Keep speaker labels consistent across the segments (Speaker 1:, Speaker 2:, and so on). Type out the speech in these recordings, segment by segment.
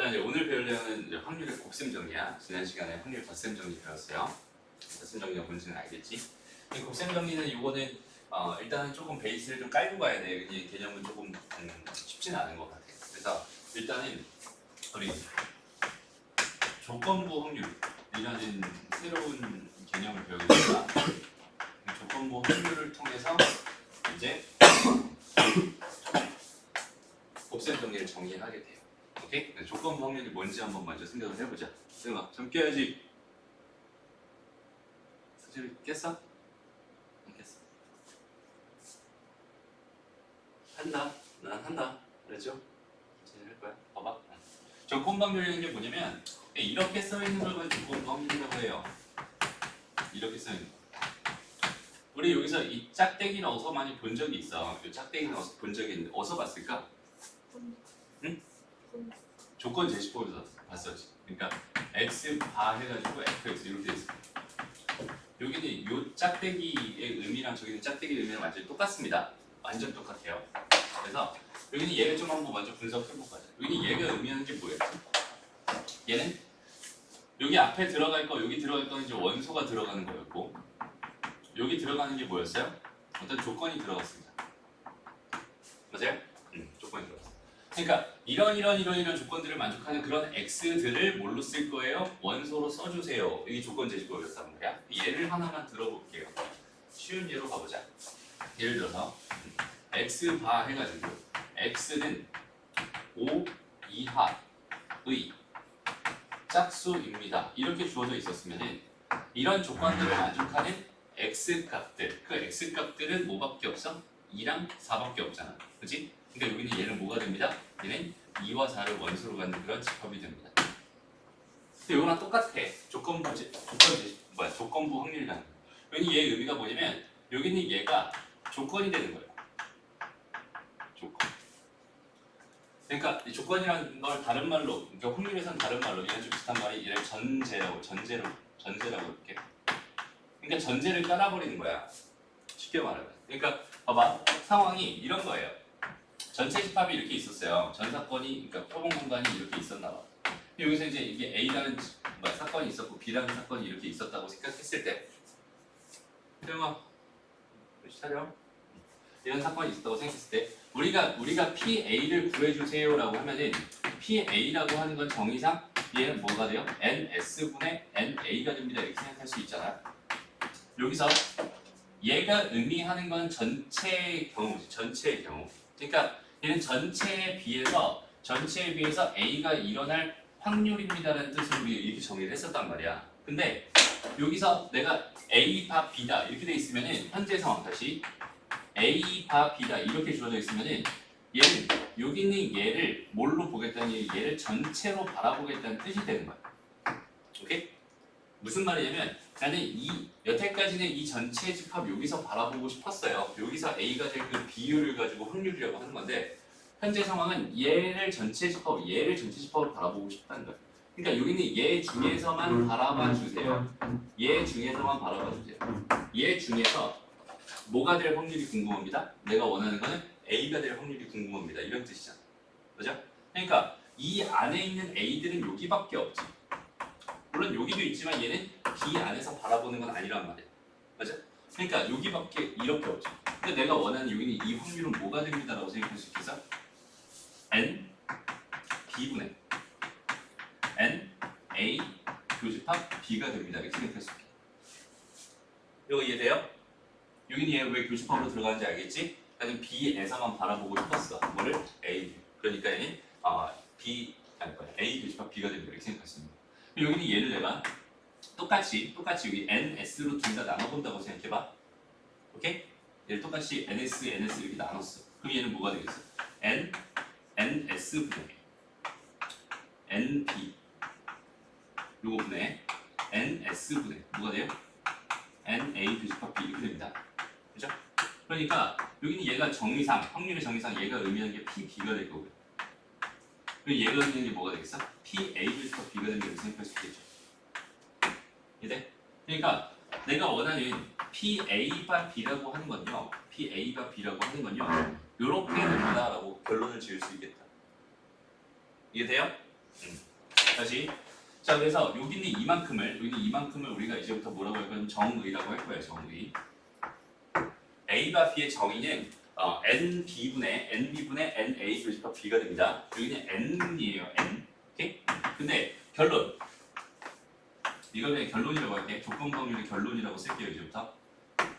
Speaker 1: 이제 오늘 배울 내용은 이제 확률의 곱셈 정리야. 지난 시간에 확률 덧셈 정리 배웠어요. 덧셈 정리가 뭔지는 알겠지? 이 곱셈 정리는 이거는 일단은 조금 베이스를 좀 깔고 가야 돼. 이 개념은 조금 쉽지는 않은 것 같아. 그래서 일단은 우리 조건부 확률이라는 새로운 개념을 배우니까 조건부 확률을 통해서 이제 곱셈 정리를 정리하게 돼요. 오케이? 조건부 확률이 뭔지 한번 먼저 생각을 해보자. 승아, 좀 깨야지. 수지를 깼어? 안 깼어? 한다. 난 한다. 그랬죠? 이제 할 거야. 봐봐. 조건부 확률이라는 게 뭐냐면 이렇게 써있는 걸 가지고 조건부 확률이라고 해요. 이렇게 써있는 거. 우리 여기서 이 짝대기 넣어서 많이 본 적이 있어. 이 짝대기 넣어서 본 적이 있는데 어디서 봤을까? 응? 조건 제시법에서 봤었지. 그러니까 x 바 해가지고 fx 이렇게 돼 있어. 여기는 이 짝대기의 의미랑 저기는 짝대기의 의미랑 완전히 똑같습니다. 완전 똑같아요. 그래서 여기는 얘를 좀 한번 먼저 분석해보고 가자. 여기는 얘가 의미하는 게 뭐예요? 얘는 여기 앞에 들어갈 거, 여기 들어갈 거는 이제 원소가 들어가는 거였고, 여기 들어가는 게 뭐였어요? 어떤 조건이 들어갔습니다. 맞아요? 조건이 들어갔어요. 그러니까 이런 조건들을 만족하는 그런 x들을 뭘로 쓸 거예요? 원소로 써주세요. 이게 조건 제시법이었단 말이야. 예를 하나만 들어볼게요. 쉬운 예로 가보자. 예를 들어서 x 바 해가지고 x는 5 이하의 짝수입니다. 이렇게 주어져 있었으면 이런 조건들을 만족하는 x값들, 그 x값들은 뭐밖에 없어? 2랑 4밖에 없잖아. 그치? 그러니까 여기는 얘는 뭐가 됩니다? 얘는 2와 4를 원소로 갖는 그런 집합이 됩니다. 근데 이거랑 똑같아. 조건부 확률이라는 거. 여기 얘의 의미가 뭐냐면 여기는 얘가 조건이 되는 거예요. 조건. 그러니까 이 조건이라는 걸 다른 말로, 그러니까 확률에선 다른 말로 얘는 좀 비슷한 말이 얘를 전제라고 이렇게. 그러니까 전제를 깔아버리는 거야. 쉽게 말하면. 그러니까 봐봐. 상황이 이런 거예요. 전체 집합이 이렇게 있었어요. 전 사건이, 그러니까 표본 공간이 이렇게 있었나 봐. 여기서 이제 이게 A라는 사건이 있었고 B라는 사건이 이렇게 있었다고 생각했을 때, 태영아, 정신 차려. 이런 사건이 있었다고 생각했을 때, 우리가 PA를 구해주세요라고 하면은 PA라고 하는 건 정의상 얘는 뭐가 돼요? NS분의 NA가 됩니다. 이렇게 생각할 수 있잖아. 여기서 얘가 의미하는 건 전체의 경우지. 전체의 경우. 그러니까 얘는 전체에 비해서 A가 일어날 확률입니다라는 뜻으로 우리가 이렇게 정의를 했었단 말이야. 근데 여기서 내가 A 바 B다 이렇게 돼 있으면은 현재 상황 다시 A 바 B다 이렇게 주어져 있으면은 얘는 여기 있는 얘를 뭘로 보겠다는 얘를 전체로 바라보겠다는 뜻이 되는 거야. 오케이? 무슨 말이냐면 나는 여태까지는 이 전체 집합 여기서 바라보고 싶었어요. 여기서 A가 될 그 비율을 가지고 확률이라고 하는 건데 현재 상황은 얘를 전체 집합으로 바라보고 싶다는 거예요. 그러니까 여기는 얘 중에서만 바라봐 주세요. 얘 중에서만 바라봐 주세요. 얘 중에서 뭐가 될 확률이 궁금합니다. 내가 원하는 거는 A가 될 확률이 궁금합니다. 이런 뜻이잖아. 그죠? 그러니까 이 안에 있는 A들은 여기밖에 없지. 물론 여기도 있지만 얘는 B 안에서 바라보는 건 아니란 말이야. 맞아? 그러니까 여기밖에 이렇게 없지. 근데 내가 원하는 여기는 이 확률은 뭐가 됩니다라고 생각할 수 있겠어? N B분의 N A 교집합 B가 됩니다. 이렇게 생각할 수 있게. 이거 이해돼요? 여기는 얘 왜 교집합으로 들어가는지 알겠지? 나는 B에서만 바라보고 싶었어. 뭐를? A. 그러니까 얘는 A 교집합 B가 됩니다. 이렇게 생각할 수 있는 거야. 여기는 얘를 내가 똑같이 여기 NS로 둘 다 나눠본다고 생각해봐. 오케이? 얘를 똑같이 NS 이렇게 나눴어. 그럼 얘는 뭐가 되겠어? NS 분의 NB 요거 분의 NS 분의 뭐가 돼요? NA 교집합 B 이렇게 됩니다. 그죠? 그러니까 여기는 얘가 정의상, 확률의 정의상 얘가 의미하는 게 PB가 될 거고요. 그리고 얘가 의미하는 게 뭐가 되겠어? PA 교집합 B가 된다고 생각할 수 있겠죠. 이해돼? 그러니까 내가 원하는 PA가 B라고 하는 건요. PA가 B라고 하는 건요. 요렇게 됩니다라고 결론을 지을 수 있겠다. 이해돼요? 다시. 자, 그래서 여기 있는 이만큼을 우리가 이제부터 뭐라고 할 건 정의라고 할 거예요. 정의. A와 B의 정의는 NB분의 NA 교집합 B가 됩니다. 여기는 N이에요. N. 오케이? 근데 결론. 이걸 그냥 결론이라고 할게. 조건부 확률의 결론이라고 쓸게요. 이제부터.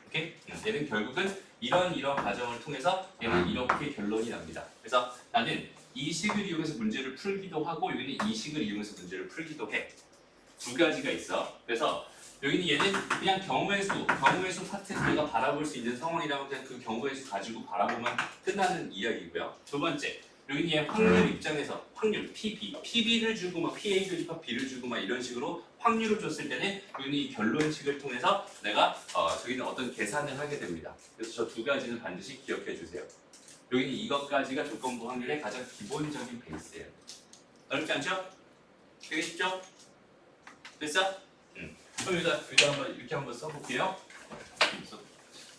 Speaker 1: 오케이? 얘는 결국은 이런 과정을 통해서 얘는 이렇게 결론이 납니다. 그래서 나는 이 식을 이용해서 문제를 풀기도 하고 여기는 이 식을 이용해서 문제를 풀기도 해. 두 가지가 있어. 그래서 여기는 얘는 그냥 경우의 수 파트에서 내가 바라볼 수 있는 상황이라면 그냥 그 경우의 수 가지고 바라보면 끝나는 이야기고요. 두 번째, 여기는 얘 확률 입장에서 확률 PB를 주고 막 PA 교집합 B를 주고 막 이런 식으로 확률을 줬을 때는 여기는 이 결론식을 통해서 내가 저기는 어떤 계산을 하게 됩니다. 그래서 저 두 가지는 반드시 기억해 주세요. 여기는 이것까지가 조건부 확률의 가장 기본적인 베이스예요. 어렵지 않죠? 되게 쉽죠? 됐어? 그럼 여기다 한번 이렇게 한번 써볼게요.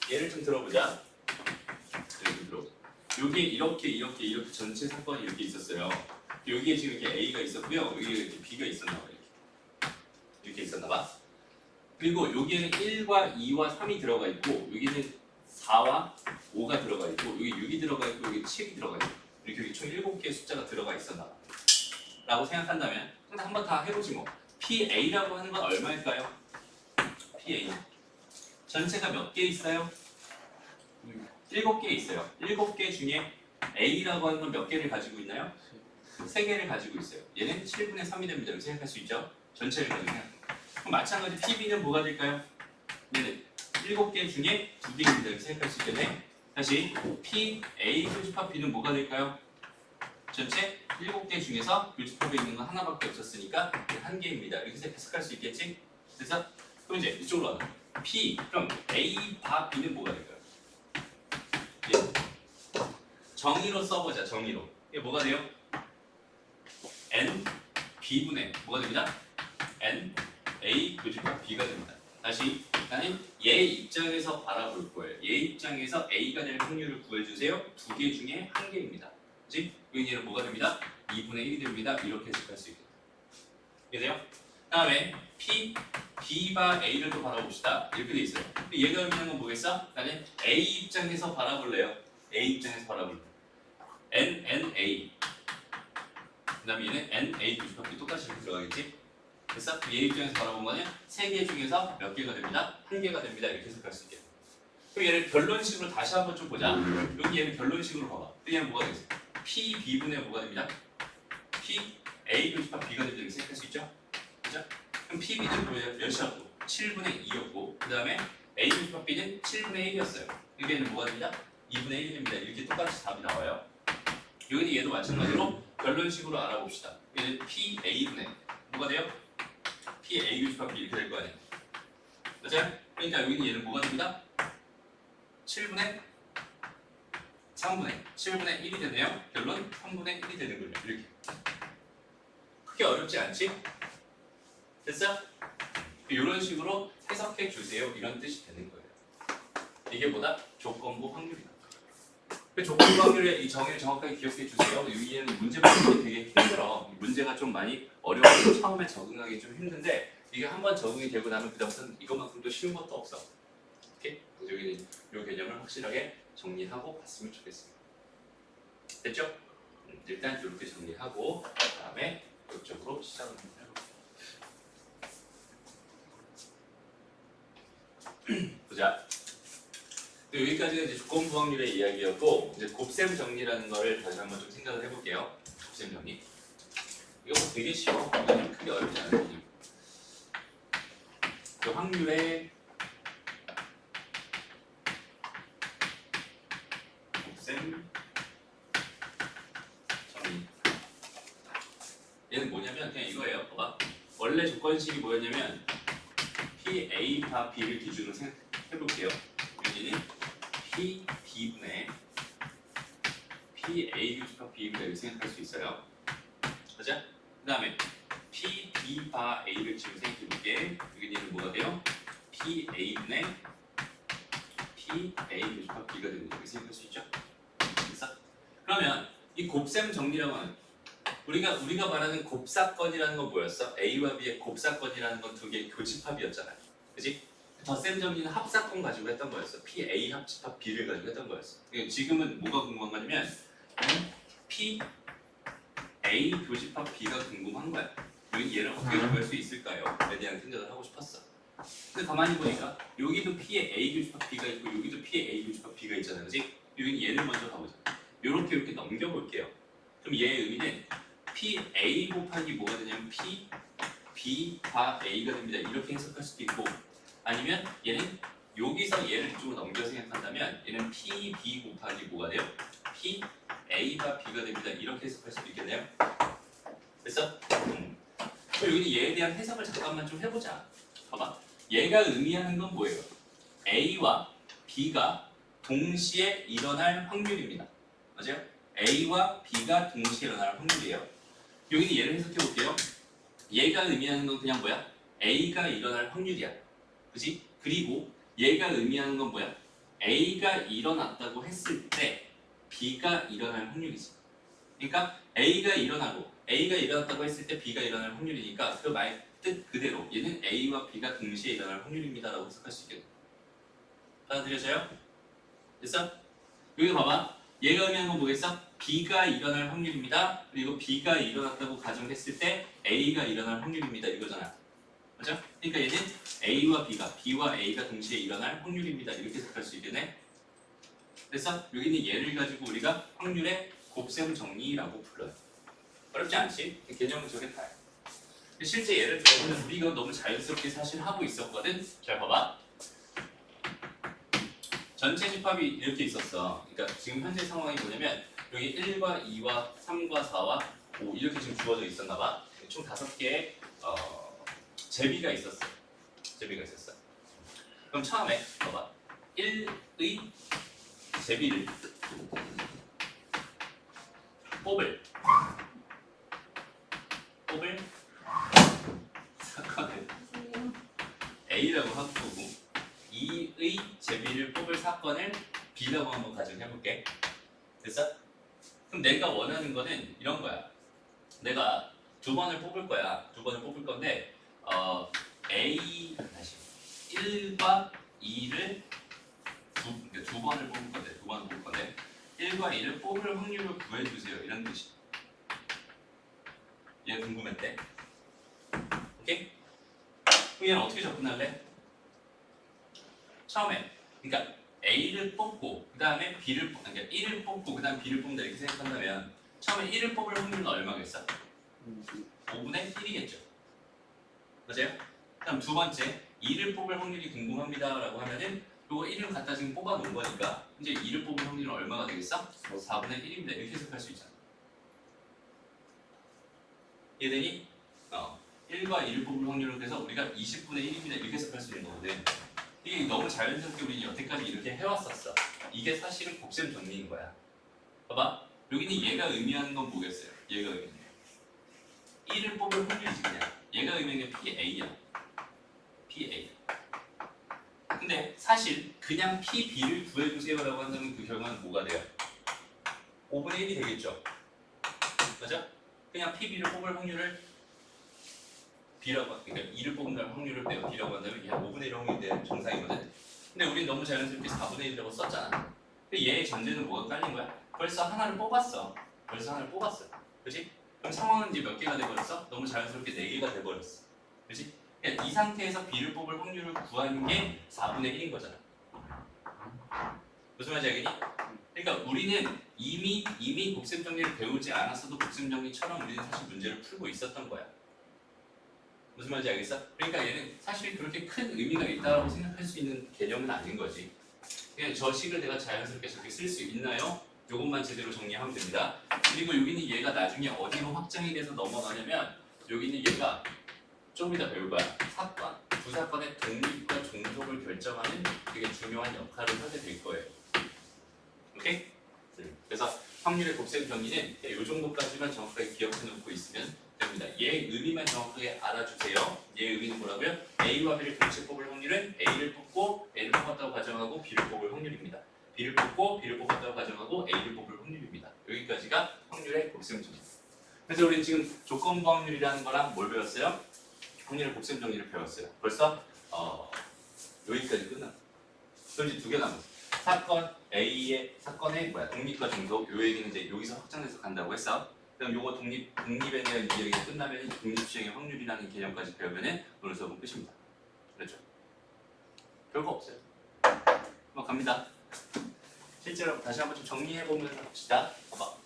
Speaker 1: 예를 좀 들어보자. 여기 이렇게 전체 사건이 이렇게 있었어요. 여기에 지금 이렇게 A가 있었고요. 여기에 이렇게 B가 있었나봐. 이렇게 있었나봐. 그리고 여기에는 1과 2와 3이 들어가 있고 여기는 4와 5가 들어가 있고 여기 6이 들어가 있고 여기 7이 들어가 있고 이렇게 여기 총 7개의 숫자가 들어가 있었나봐. 라고 생각한다면 한번 다 해보지 뭐. PA라고 하는 건 얼마일까요? PA 전체가 몇 개 있어요? 7개 있어요. 7개 중에 A라고 하는 건 몇 개를 가지고 있나요? 3개를 가지고 있어요. 얘는 7분의 3이 됩니다. 이렇게 생각할 수 있죠? 전체를 가지고 그럼 마찬가지 PB는 뭐가 될까요? 얘는 7개 중에 2개입니다. 이렇게 생각할 수 있겠네. 다시 PA 교집합 B는 뭐가 될까요? 전체 7개 중에서 교집합에 있는 건 하나밖에 없었으니까 1개입니다. 이렇게 해석할 수 있겠지? 그래서 그럼 이제 이쪽으로 와요. P 그럼 A 바 B는 뭐가 될까요? 예. 정의로 써보자. 정의로 이게 뭐가 돼요? N B분의 뭐가 됩니다? N A 교집합 B가 됩니다. 다시 나는 얘 입장에서 바라볼 거예요. 얘 입장에서 A가 될 확률을 구해주세요. 2개 중에 1개입니다. 그치? 여기 얘는 뭐가 됩니다? 2분의 1이 됩니다. 이렇게 해석할 수 있겠다. 이해돼요? 다음에 B바 A를 또 바라봅시다. 이렇게 돼 있어요. 얘가 의미하는 건 뭐겠어? 나는 A 입장에서 바라볼래요. A 입장에서 바라볼래요. NA 그 다음에 얘는 NA 교집합이 똑같이 이렇게 들어가겠지? 그래서 얘 입장에서 바라본 거는 3개 중에서 몇 개가 됩니다? 1개가 됩니다. 이렇게 해석할 수 있겠다. 그럼 얘를 결론식으로 다시 한번 좀 보자. 여기 얘는 결론식으로 봐봐. 얘는 뭐가 되겠어? PB분의 뭐가 됩니다? PA 교집합 B가 됩니다. 이렇게 생각할 수 있죠? 그죠? 그럼 PB는 몇이었고? 7분의 2였고 그 다음에 A 교집합 B는 7분의 1이었어요. 여기에는 뭐가 됩니다? 2분의 1이 됩니다. 이렇게 똑같이 답이 나와요. 여기는 얘도 마찬가지로 결론식으로 알아봅시다. 얘는 PA분의 뭐가 돼요? PA 교집합 B 이렇게 될 거 아니에요. 맞아요? 그러니까 여기는 얘는 뭐가 됩니다? 7분의 1이 되네요. 결론 3분의 1이 되는 거예요. 이렇게. 크게 어렵지 않지? 됐어? 이런 식으로 해석해 주세요. 이런 뜻이 되는 거예요. 이게 뭐다? 조건부 확률이다. 조건부 확률의 이 정의를 정확하게 기억해 주세요. 여기에는 문제 풀기 되게 힘들어. 문제가 좀 많이 어려워서 처음에 적응하기 좀 힘든데 이게 한번 적응이 되고 나면 그다음부터는 이것만큼 또 쉬운 것도 없어. 오케이? 여기는 이 개념을 확실하게 정리하고 봤으면 좋겠습니다. 됐죠? 일단 이렇게 정리하고 그다음에 이쪽으로 시작을 해볼게요. 보자. 여기까지는 이제 조건부 확률의 이야기였고 이제 곱셈 정리라는 걸 다시 한번 좀 생각을 해볼게요. 곱셈 정리. 이거 뭐 되게 쉬워. 이거 크게 어렵지 않아요. 그 확률의 곱셈 정리. 얘는 뭐냐면 그냥 이거예요. 봐봐. 원래 조건식이 뭐였냐면 PA 바 B를 기준으로 생각해볼게요. 여기는 PB분의 PA 교집합 B입니다. 이렇게 생각할 수 있어요. 그죠? 그 다음에 PB 바 A를 지금 생각해볼게. 여기는 뭐가 돼요? PA분의 PA 교집합 B가 됩니다. 이렇게 생각할 수 있죠? 됐어? 그러면 이 곱셈 정리라고 하는 우리가 말하는 곱사건이라는 건 뭐였어? A와 B의 곱사건이라는 건 두 개의 교집합이었잖아. 그지? 덧셈 정리는 합사건 가지고 했던 거였어. PA 합집합 B를 가지고 했던 거였어. 지금은 뭐가 궁금한 거냐면 PA 교집합 B가 궁금한 거야. 얘를 어떻게 구할 수 있을까요? 에 대한 생각을 하고 싶었어. 근데 가만히 보니까 여기도 P에 A 교집합 B가 있고 여기도 P에 A 교집합 B가 있잖아. 그지? 여기는 얘를 먼저 가보자. 이렇게 넘겨볼게요. 그럼 얘의 의미는 PA 곱하기 뭐가 되냐면 P, B가 A가 됩니다. 이렇게 해석할 수도 있고 아니면 얘는 여기서 얘를 이쪽으로 넘겨 생각한다면 얘는 PB 곱하기 뭐가 돼요? P, A가 B가 됩니다. 이렇게 해석할 수도 있겠네요. 됐어? 그럼 여기는 얘에 대한 해석을 잠깐만 좀 해보자. 봐봐. 얘가 의미하는 건 뭐예요? A와 B가 동시에 일어날 확률입니다. 맞아요? A와 B가 동시에 일어날 확률이에요. 여기는 얘를 해석해 볼게요. 얘가 의미하는 건 그냥 뭐야? A가 일어날 확률이야. 그지? 그리고 얘가 의미하는 건 뭐야? A가 일어났다고 했을 때 B가 일어날 확률이지. 그러니까 A가 일어났다고 했을 때 B가 일어날 확률이니까 그 말 뜻 그대로 얘는 A와 B가 동시에 일어날 확률입니다 라고 해석할 수 있겠네. 받아들여져요? 됐어? 여기 봐봐. 얘가 의미하는 건 뭐겠어? B가 일어날 확률입니다. 그리고 B가 일어났다고 가정했을 때 A가 일어날 확률입니다. 이거잖아. 맞죠? 그러니까 얘는 B와 A가 동시에 일어날 확률입니다. 이렇게 해석할 수 있겠네. 그래서 여기는 얘를 가지고 우리가 확률의 곱셈 정리라고 불러요. 어렵지 않지? 개념은 저게 다야. 실제 예를 들어보면 우리가 너무 자연스럽게 사실 하고 있었거든. 잘 봐봐. 전체 집합이 이렇게 있었어. 그러니까 지금 현재 상황이 뭐냐면 여기 1과 2와 3과 4와 5 이렇게 지금 주어져 있었나 봐. 총 5개의 제비가 있었어. 그럼 처음에 봐봐. 1의 제비를 뽑을 사건을 A라고 하고 2의 제비를 뽑을 사건을 B라고 한번 가정해볼게. 됐어? 그럼 내가 원하는 거는 이런 거야. 내가 두 번을 뽑을 건데 A 다시 1과 2를 두 번을 뽑을 건데 1과 2를 뽑을 확률을 구해주세요. 이런 뜻이. 얘 궁금했대. 오케이? 그럼 얘는 어떻게 접근할래? 처음에 그러니까 A를 뽑고 그 다음에 B를 그러니까 1을 뽑고 그 다음 B를 뽑는다 이렇게 생각한다면 처음에 1을 뽑을 확률은 얼마겠어? 5분의 1이겠죠. 맞아요? 그다음 두 번째 2를 뽑을 확률이 궁금합니다 라고 하면은 요거 1을 갖다 지금 뽑아 놓은 거니까 이제 2를 뽑을 확률은 얼마가 되겠어? 4분의 1입니다. 이렇게 해석할 수 있잖아. 이해되니? 1과 2를 뽑을 확률은 그래서 우리가 20분의 1입니다. 이렇게 해석할 수 있는 거거든. 이게 너무 자연스럽게 우리 여태까지 이렇게 해왔었어. 이게 사실은 곱셈 정리인 거야. 봐봐. 여기는 얘가 의미하는 건 뭐겠어요? 얘가 의미하는 1을 뽑을 확률이지 그냥. 얘가 의미하는 게 PA야. PA. 근데 사실 그냥 PB를 구해주세요라고 한다면 그 결과는 뭐가 돼요? 5분의 1이 되겠죠. 맞아? 그냥 PB를 뽑을 확률을 B라고, 그러니까 2를 뽑는 확률을 내가 B라고 한다면 얘가 5분의 1 확률이 되는 정상이거든. 근데 우린 너무 자연스럽게 4분의 1이라고 썼잖아. 근데 얘의 전제는 뭐가 깔린 거야? 벌써 하나를 뽑았어. 그렇지? 그럼 상황은 이제 몇 개가 돼버렸어? 너무 자연스럽게 4개가 돼버렸어. 그렇지? 그러니까 이 상태에서 B를 뽑을 확률을 구하는 게 4분의 1인 거잖아. 무슨 말인지 알겠니? 그러니까 우리는 이미 곱셈 정리를 배우지 않았어도 곱셈 정리처럼 우리는 사실 문제를 풀고 있었던 거야. 무슨 말인지 알겠어? 그러니까 얘는 사실 그렇게 큰 의미가 있다고 생각할 수 있는 개념은 아닌 거지. 그냥 저 식을 내가 자연스럽게 저렇게 쓸 수 있나요? 이것만 제대로 정리하면 됩니다. 그리고 여기는 얘가 나중에 어디로 확장이 돼서 넘어가냐면 여기는 얘가 좀 이따 배울 거야. 사건, 두 사건의 독립과 종속을 결정하는 되게 중요한 역할을 하게 될 거예요. 오케이? 그래서 확률의 곱셈 정리는 이 정도까지만 정확하게 기억해 놓고 있으면 됩니다. 얘의 의미만 정확하게 알아주세요. 얘의 의미는 뭐라고요? A와 B를 동시에 뽑을 확률은 A를 뽑고 A를 뽑았다고 가정하고 B를 뽑을 확률입니다. B를 뽑고 B를 뽑았다고 가정하고 A를 뽑을 확률입니다. 여기까지가 확률의 곱셈 정리. 그래서 우리 지금 조건부 확률이라는 거랑 뭘 배웠어요? 확률의 곱셈 정리를 배웠어요. 벌써 여기까지 끝났어. 그럼 이제 두 개 남았어. 사건의 독립과 중속 요 얘기는 이제 여기서 확장돼서 간다고 했어. 그럼 요거 독립에 대한 이야기가 끝나면 독립시행의 확률이라는 개념까지 배우면은 오늘 수업은 끝입니다. 그렇죠? 별거 없어요. 한번 갑니다. 실제로 다시 한번 좀 정리해보면서 봅시다. 봐봐.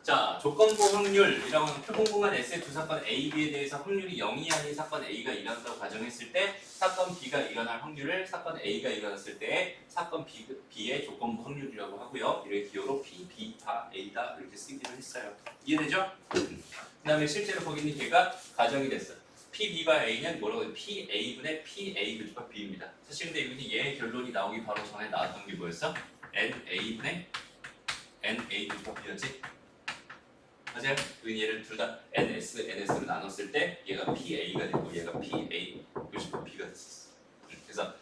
Speaker 1: 자, 조건부 확률이라고 하는 표본공간 S의 두 사건 A, B에 대해서 확률이 0이 아닌 사건 A가 일어난다고 가정했을 때 사건 B가 일어날 확률을 사건 A가 일어났을 때 사건 B의 조건부 확률이라고 하고요. 이렇게 기호로 P, B, 다 A다 이렇게 쓰기로 했어요. 이해되죠? 그 다음에 실제로 거기 있는 걔가 가정이 됐어요. P, B가 A는 뭐라고 해요? P, A분의 P, A 교집합 B입니다. 사실 근데 여기 얘의 결론이 나오기 바로 전에 나왔던 게 뭐였어? N, A분의 N, A 교집합 B였지? 맞아요? 얘를 둘 다 NS, NS로 나눴을 때 얘가 PA가 되고 얘가 PA, 교집합 B가 됐었어. 그래서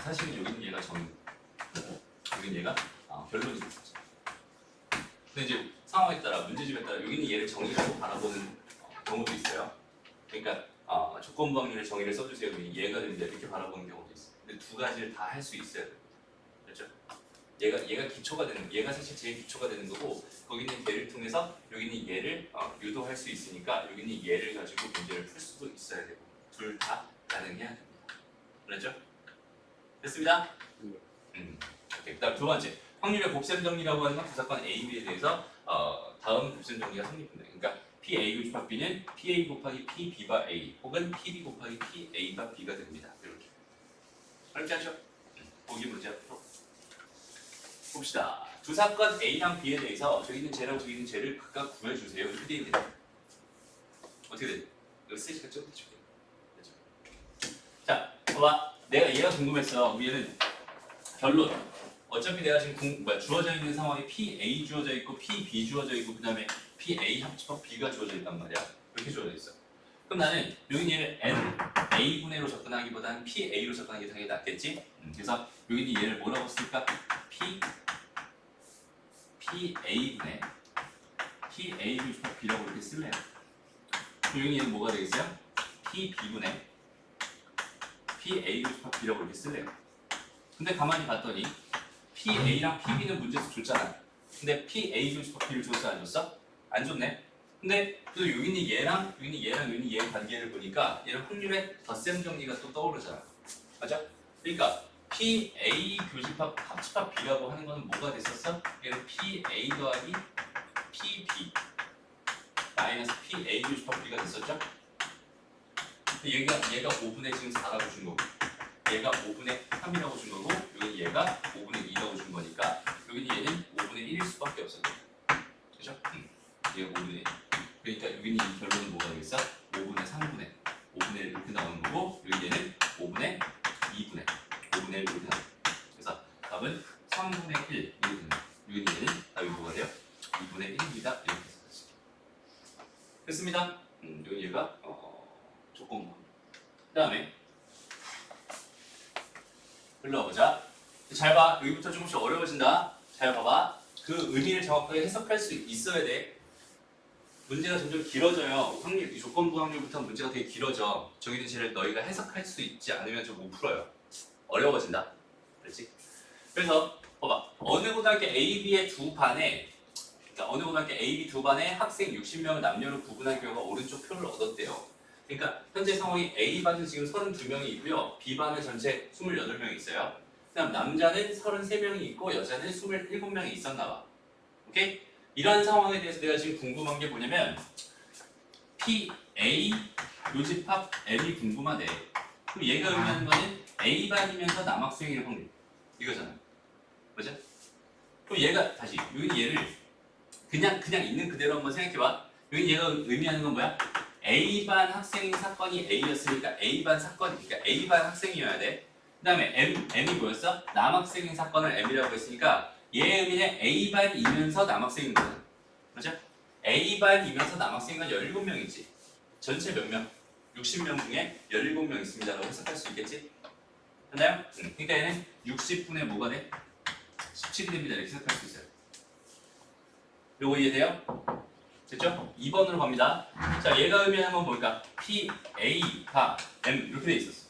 Speaker 1: 사실은 여기는 얘가 여기는 얘가 결론이 됐었죠. 근데 이제 상황에 따라, 문제집에 따라 여기는 얘를 정의라고 바라보는 경우도 있어요. 그러니까 조건부 확률의 정의를 써주세요. 얘가 됩니다. 이렇게 바라보는 경우도 있어요. 근데 두 가지를 다 할 수 있어야 돼요. 그렇죠? 얘가 기초가 되는, 얘가 사실 제일 기초가 되는 거고 거기 있는 얘를 통해서 여기 있는 얘를 유도할 수 있으니까 여기 있는 얘를 가지고 문제를 풀 수도 있어야 되고 둘 다 가능해야 됩니다. 그렇죠? 됐습니다? 오케이. 그다음 두 번째 확률의 곱셈 정리라고 하는 건 두 사건 A, B에 대해서 다음 곱셈 정리가 성립된다. 그러니까 PA 교집합 B는 PA 곱하기 PB바 A 혹은 PB 곱하기 PA바 B가 됩니다. 이렇게. 알지 않죠? 보기 문제 앞으로 봅시다. 두 사건 A랑 B에 대해서 저기 있는 쟤랑 저기 있는 쟤를 각각 구해주세요. 이렇게 되어 있는데 어떻게 돼? 이거 쓰시가 좀 해줄게. 자, 봐봐. 내가 얘가 궁금했어. 얘는 결론. 어차피 내가 지금 주어져 있는 상황이 PA 주어져 있고 PB 주어져 있고 그 다음에 PA 합집합 B가 주어져 있단 말이야. 이렇게 주어져 있어. 그럼 나는 여기 얘를 NA분의로 접근하기보다는 PA로 접근하는 게 당연히 낫겠지? 그래서 여기 얘를 뭐라고 쓸까? PA분의 PA 교집합 B라고 이렇게 쓸래요. 그럼 여기 얘는 뭐가 되겠어요? PB분의 PA 교집합 B라고 이렇게 쓸래요. 근데 가만히 봤더니 PA랑 PB는 문제에서 줬잖아. 근데 PA 교집합 B를 줬어 안 줬어? 안 줬네. 근데 또 여기 있는 얘랑 여기 있는 얘랑 여기 있는 얘의 관계를 보니까 얘는 확률의 덧셈 정리가 또 떠오르잖아. 맞아? 그러니까 PA 교집합 합집합 B라고 하는 거는 뭐가 됐었어? 얘는 PA 더하기 PB 마이너스 PA 교집합 B가 됐었죠? 얘가 5분의 지금 4라고 준 거고 얘가 5분의 3이라고 준 거고 여기 얘가 5분의 2라고 준 거니까 여기는 얘는 5분의 1일 수밖에 없었죠. 그죠? 얘가 5분의 1. 그러니까 여기는 이 결론은 뭐가 되겠어? 5분의 3분의 5분의 1 이렇게 나오는 거고 여기 얘는 5분의 2분의 5분의 1 이렇게 나오는 거고 그래서 답은 3분의 1 이렇게 됩니다. 여기 얘는 답이 뭐가 돼요? 2분의 1입니다. 이렇게 해서 됐습니다. 여기 얘가 조건부. 그 다음에 흘러보자. 잘 봐. 여기부터 조금씩 어려워진다. 잘 봐봐. 그 의미를 정확하게 해석할 수 있어야 돼. 문제가 점점 길어져요. 확률, 이 조건부 확률부터 문제가 되게 길어져. 저기 있는 쟤를 너희가 해석할 수 있지 않으면 좀 못 풀어요. 어려워진다. 그렇지? 그래서 봐봐. 어느 고등학교 A, B의 두 반에 그러니까 어느 고등학교 A, B 두 반에 학생 60명을 남녀로 구분한 결과 오른쪽 표를 얻었대요. 그러니까 현재 상황이 A반은 지금 32명이 있고요. B반은 전체 28명이 있어요. 그 다음 남자는 33명이 있고 여자는 27명이 있었나 봐. 오케이? 이런 상황에 대해서 내가 지금 궁금한 게 뭐냐면 PA 교집합 M이 궁금하대. 그럼 얘가 의미하는 거는 A반이면서 남학생일 확률 이거잖아. 맞아? 그럼 얘가 다시 여기 얘를 그냥 있는 그대로 한번 생각해봐. 여기 얘가 의미하는 건 뭐야? A반 학생인 사건이 A였으니까 A반 사건이 그러니까 A반 학생이어야 돼. 그 다음에 M이 뭐였어? 남학생인 사건을 M이라고 했으니까 얘의 의미는 A반이면서 남학생인 거잖아. 그렇죠? A반이면서 남학생인 건 17명이지. 전체 몇 명? 60명 중에 17명 있습니다라고 해석할 수 있겠지? 됐나요? 그러니까 얘는 60분의 뭐가 돼? 17이 됩니다. 이렇게 해석할 수 있어요. 요거 이해돼요? 됐죠? 2번으로 갑니다. 자, 얘가 의미하는 건 뭘까? P, A, 가 M 이렇게 돼 있었어.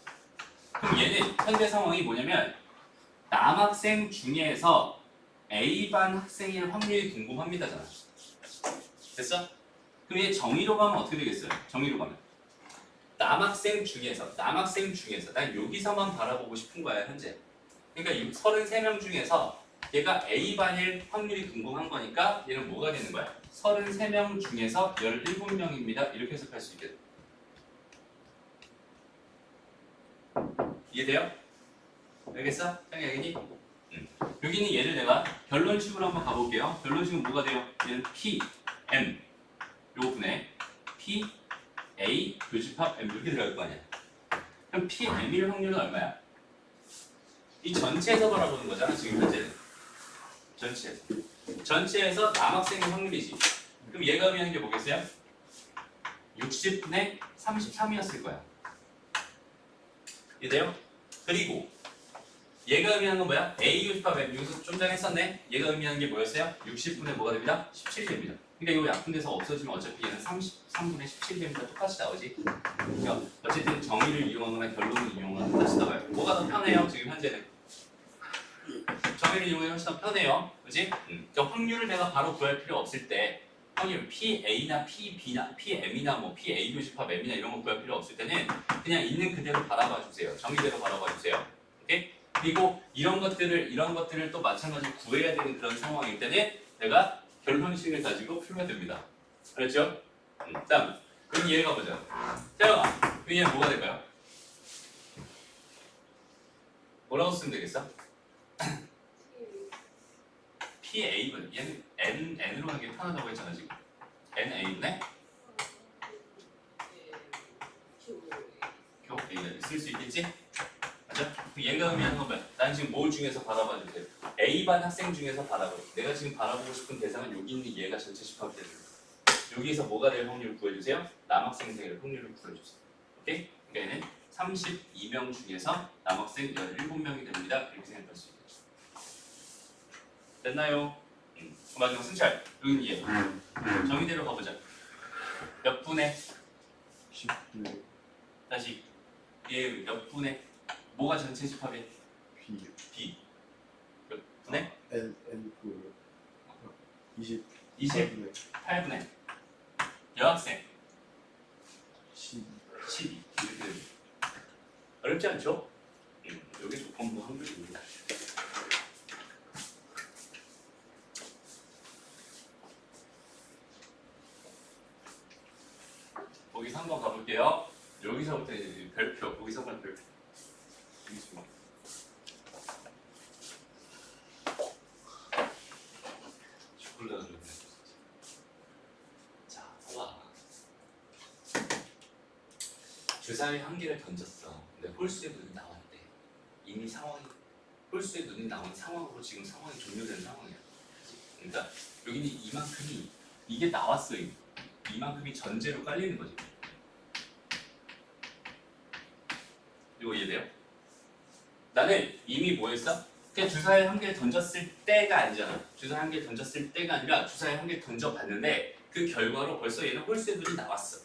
Speaker 1: 그럼 얘는 현재 상황이 뭐냐면 남학생 중에서 A반 학생일 확률이 궁금합니다잖아. 됐어? 그럼 얘 정의로 가면 어떻게 되겠어요? 정의로 가면 남학생 중에서 난 여기서만 바라보고 싶은 거야 현재. 그러니까 33명 중에서 얘가 A반일 확률이 궁금한 거니까 얘는 뭐가 되는 거야? 33명 중에서 17명입니다. 이렇게 해석할 수 있겠다. 이해돼요? 알겠어? 형이 알겠니? 여기는 얘를 내가 결론식으로 한번 가볼게요. 결론식은 뭐가 돼요? 얘는 P, M 요 분에 P, A, 교집합 M 이렇게 들어갈 거 아니야. 그럼 P, M일 확률은 얼마야? 이 전체에서 바라보는 거잖아 지금 현재는. 전체에서 남학생의 확률이지. 그럼 얘가 의미하는 게 뭐겠어요? 60분의 33이었을 거야. 이해돼요? 그리고 얘가 의미하는 건 뭐야? A 교집합 M 여기서 좀 전에 했었네. 얘가 의미하는 게 뭐였어요? 60분의 뭐가 됩니다? 17이 됩니다. 그러니까 이거 약분 돼서 없어지면 어차피 얘는 33분의 17이 됩니다. 똑같이 나오지. 그러니까 어쨌든 정의를 이용하거나 결론을 이용하거나 똑같이 나와요. 뭐가 더 편해요? 지금 현재는 정의를 이용하면 훨씬 더 편해요. 그지? 그러니까 확률을 내가 바로 구할 필요 없을 때 확률 PA나 PB나 PM이나 뭐 PA 교집합 M이나 이런 거 구할 필요 없을 때는 그냥 있는 그대로 바라봐 주세요. 정의대로 바라봐 주세요. 오케이? 그리고 이런 것들을 또 마찬가지로 구해야 되는 그런 상황일 때는 내가 결론식을 가지고 풀면 됩니다. 알았죠? 다음 그럼 얘 가보자. 태영아, 그럼 얘는 뭐가 될까요? 뭐라고 쓰면 되겠어? PA분 얘는 N으로 하는 게 편하다고 했잖아 지금. NA분에 QA를 쓸 수 있겠지? 맞아? 얘가 의미하는 건 뭐야? 난 지금 뭘 중에서 바라봐 주세요. A반 학생 중에서 바라봐. 내가 지금 바라보고 싶은 대상은 여기 있는 얘가 전체 집합이 되는 거야. 여기서 뭐가 될 확률을 구해주세요? 남학생 될 확률을 구해주세요. 오케이? 그러니까 얘는 32명 중에서 남학생 17명이 됩니다. 이렇게 생각할 수 있겠죠. 됐나요? 마지막 승철. 여기는 얘. 정의대로 가보자. 몇 분의?
Speaker 2: 10분의
Speaker 1: 다시 얘 몇 분의? 뭐가 전체 집합이야?
Speaker 2: B
Speaker 1: B. 몇 분의?
Speaker 2: N9
Speaker 1: 28분의 여학생
Speaker 2: 12
Speaker 1: 12 이렇게 됩니다. 어렵지 않죠? 여기 조건부 확률입니다. 거기서 한번 가볼게요. 여기서부터 이제 별표, 거기서만 별표. 죽을라 그러네. 자, 와. 주사위 한 개를 던졌어. 근데 홀수의 눈이 나왔대. 이미 상황이 홀수의 눈이 나온 상황으로 지금 상황이 종료된 상황이야. 그러니까 여기는 이만큼이 이게 나왔어. 이만큼이 전제로 깔리는 거지. 이거 이해돼요? 나는 이미 뭐 했어? 그냥 주사위 한 개를 던졌을 때가 아니잖아. 주사위 한 개를 던졌을 때가 아니라 주사위 한 개를 던져봤는데 그 결과로 벌써 얘는 홀수의 눈이 나왔어.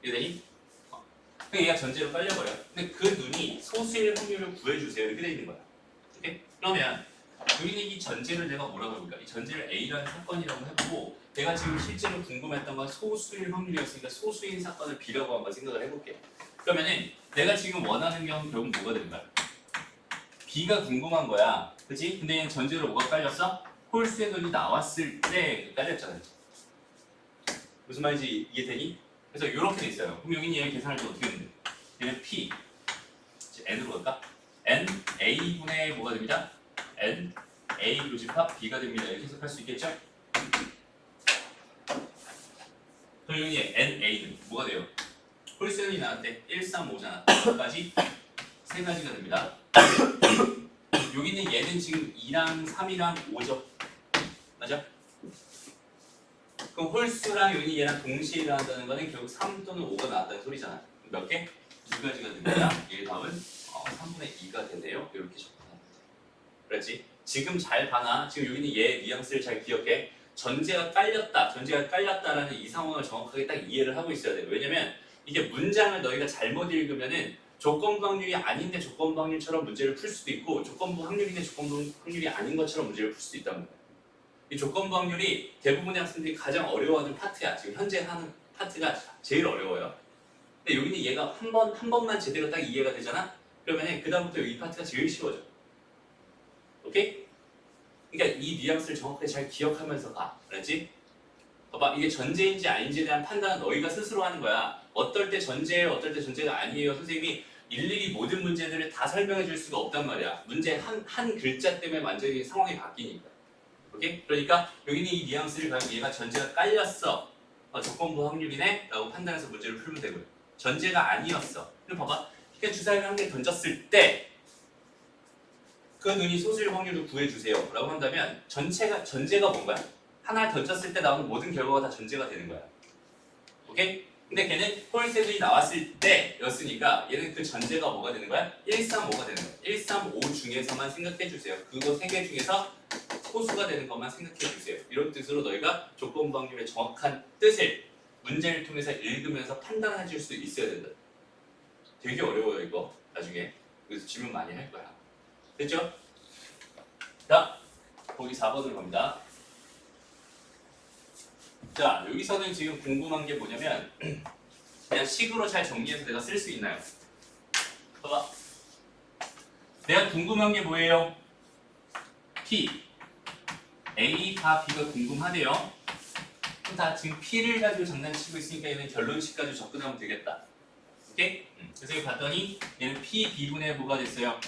Speaker 1: 이해되니? 그냥 얘가 전제로 깔려버려. 근데 그 눈이 소수일 확률을 구해주세요. 이렇게 돼 있는 거야. 오케이? 그러면 여기는 이 전제를 내가 뭐라고 해볼까? 이 전제를 A라는 사건이라고 해보고 내가 지금 실제로 궁금했던 건 소수일 확률이었으니까 소수인 사건을 B라고 한번 생각을 해볼게. 그러면은 내가 지금 원하는 건 결국 뭐가 되는 거야? B가 궁금한 거야. 그치? 근데 얘는 전제로 뭐가 깔렸어? 홀수의 눈이 나왔을 때 깔렸잖아. 무슨 말인지 이해되니? 그래서 이렇게 돼 있어요. 그럼 여기는 얘 계산할 때 어떻게 되는데? 얘는 P N으로 갈까? N A분의 뭐가 됩니다? N A 교집합 B가 됩니다. 이렇게 해석할 수 있겠죠? 그럼 여기 N A는 뭐가 돼요? 홀수연이 나왔대 1, 3, 5잖아. 여기까지 세 가지가 됩니다. 여기는 얘는 지금 2랑 3이랑 5죠. 맞아? 그럼 홀수랑 여기 얘랑 동시에 일어난다는 거는 결국 3 또는 5가 나왔다는 소리잖아. 몇 개? 두 가지가 됩니다. 얘의 답은 3분의 2가 되네요. 이렇게 적어놔. 그렇지? 지금 잘 봐나. 지금 여기는 얘 뉘앙스를 잘 기억해. 전제가 깔렸다라는 이 상황을 정확하게 딱 이해를 하고 있어야 돼요. 왜냐면 이게 문장을 너희가 잘못 읽으면은 조건부 확률이 아닌데 조건부 확률처럼 문제를 풀 수도 있고 조건부 확률인데 조건부 확률이 아닌 것처럼 문제를 풀 수도 있단 말이야. 이 조건부 확률이 대부분의 학생들이 가장 어려워하는 파트야. 지금 현재 하는 파트가 제일 어려워요. 근데 여기는 얘가 한 번만 제대로 딱 이해가 되잖아? 그러면은 그다음부터 이 파트가 제일 쉬워져. 오케이? 그러니까 이 뉘앙스를 정확하게 잘 기억하면서 가. 알았지? 봐봐, 이게 전제인지 아닌지에 대한 판단은 너희가 스스로 하는 거야. 어떨 때 전제예요, 어떨 때 전제가 아니에요. 선생님이 일일이 모든 문제들을 다 설명해 줄 수가 없단 말이야. 문제 한 글자 때문에 완전히 상황이 바뀌니까. 오케이? 그러니까 여기는 이 뉘앙스를 가지고 얘가 전제가 깔렸어. 조건부 확률이네? 라고 판단해서 문제를 풀면 되고요. 전제가 아니었어. 그럼 봐봐. 그러니까 주사위를 한 개 던졌을 때 그 눈이 솟을 확률을 구해주세요. 라고 한다면 전제가 뭔가요? 하나를 던졌을 때 나오는 모든 결과가 다 전제가 되는 거야. 오케이? 근데 걔는 홀세들이 나왔을 때였으니까 얘는 그 전제가 뭐가 되는 거야? 1, 3, 5가 되는 거야. 1, 3, 5 중에서만 생각해 주세요. 그거 3개 중에서 소수가 되는 것만 생각해 주세요. 이런 뜻으로 너희가 조건부 확률의 정확한 뜻을 문제를 통해서 읽으면서 판단해 줄 수 있어야 된다. 되게 어려워요 이거 나중에. 그래서 질문 많이 할 거야. 됐죠? 자, 거기 4번으로 갑니다. 자, 여기서는 지금 궁금한 게 뭐냐면 그냥 식으로 잘 정리해서 내가 쓸 수 있나요? 봐봐. 내가 궁금한 게 뭐예요? P, A가 B가 궁금하대요. 그럼 다 지금 P를 가지고 장난치고 있으니까 얘는 결론식 가지고 접근하면 되겠다. 오케이? 그래서 여기 봤더니 얘는 P, B분의 뭐가 됐어요?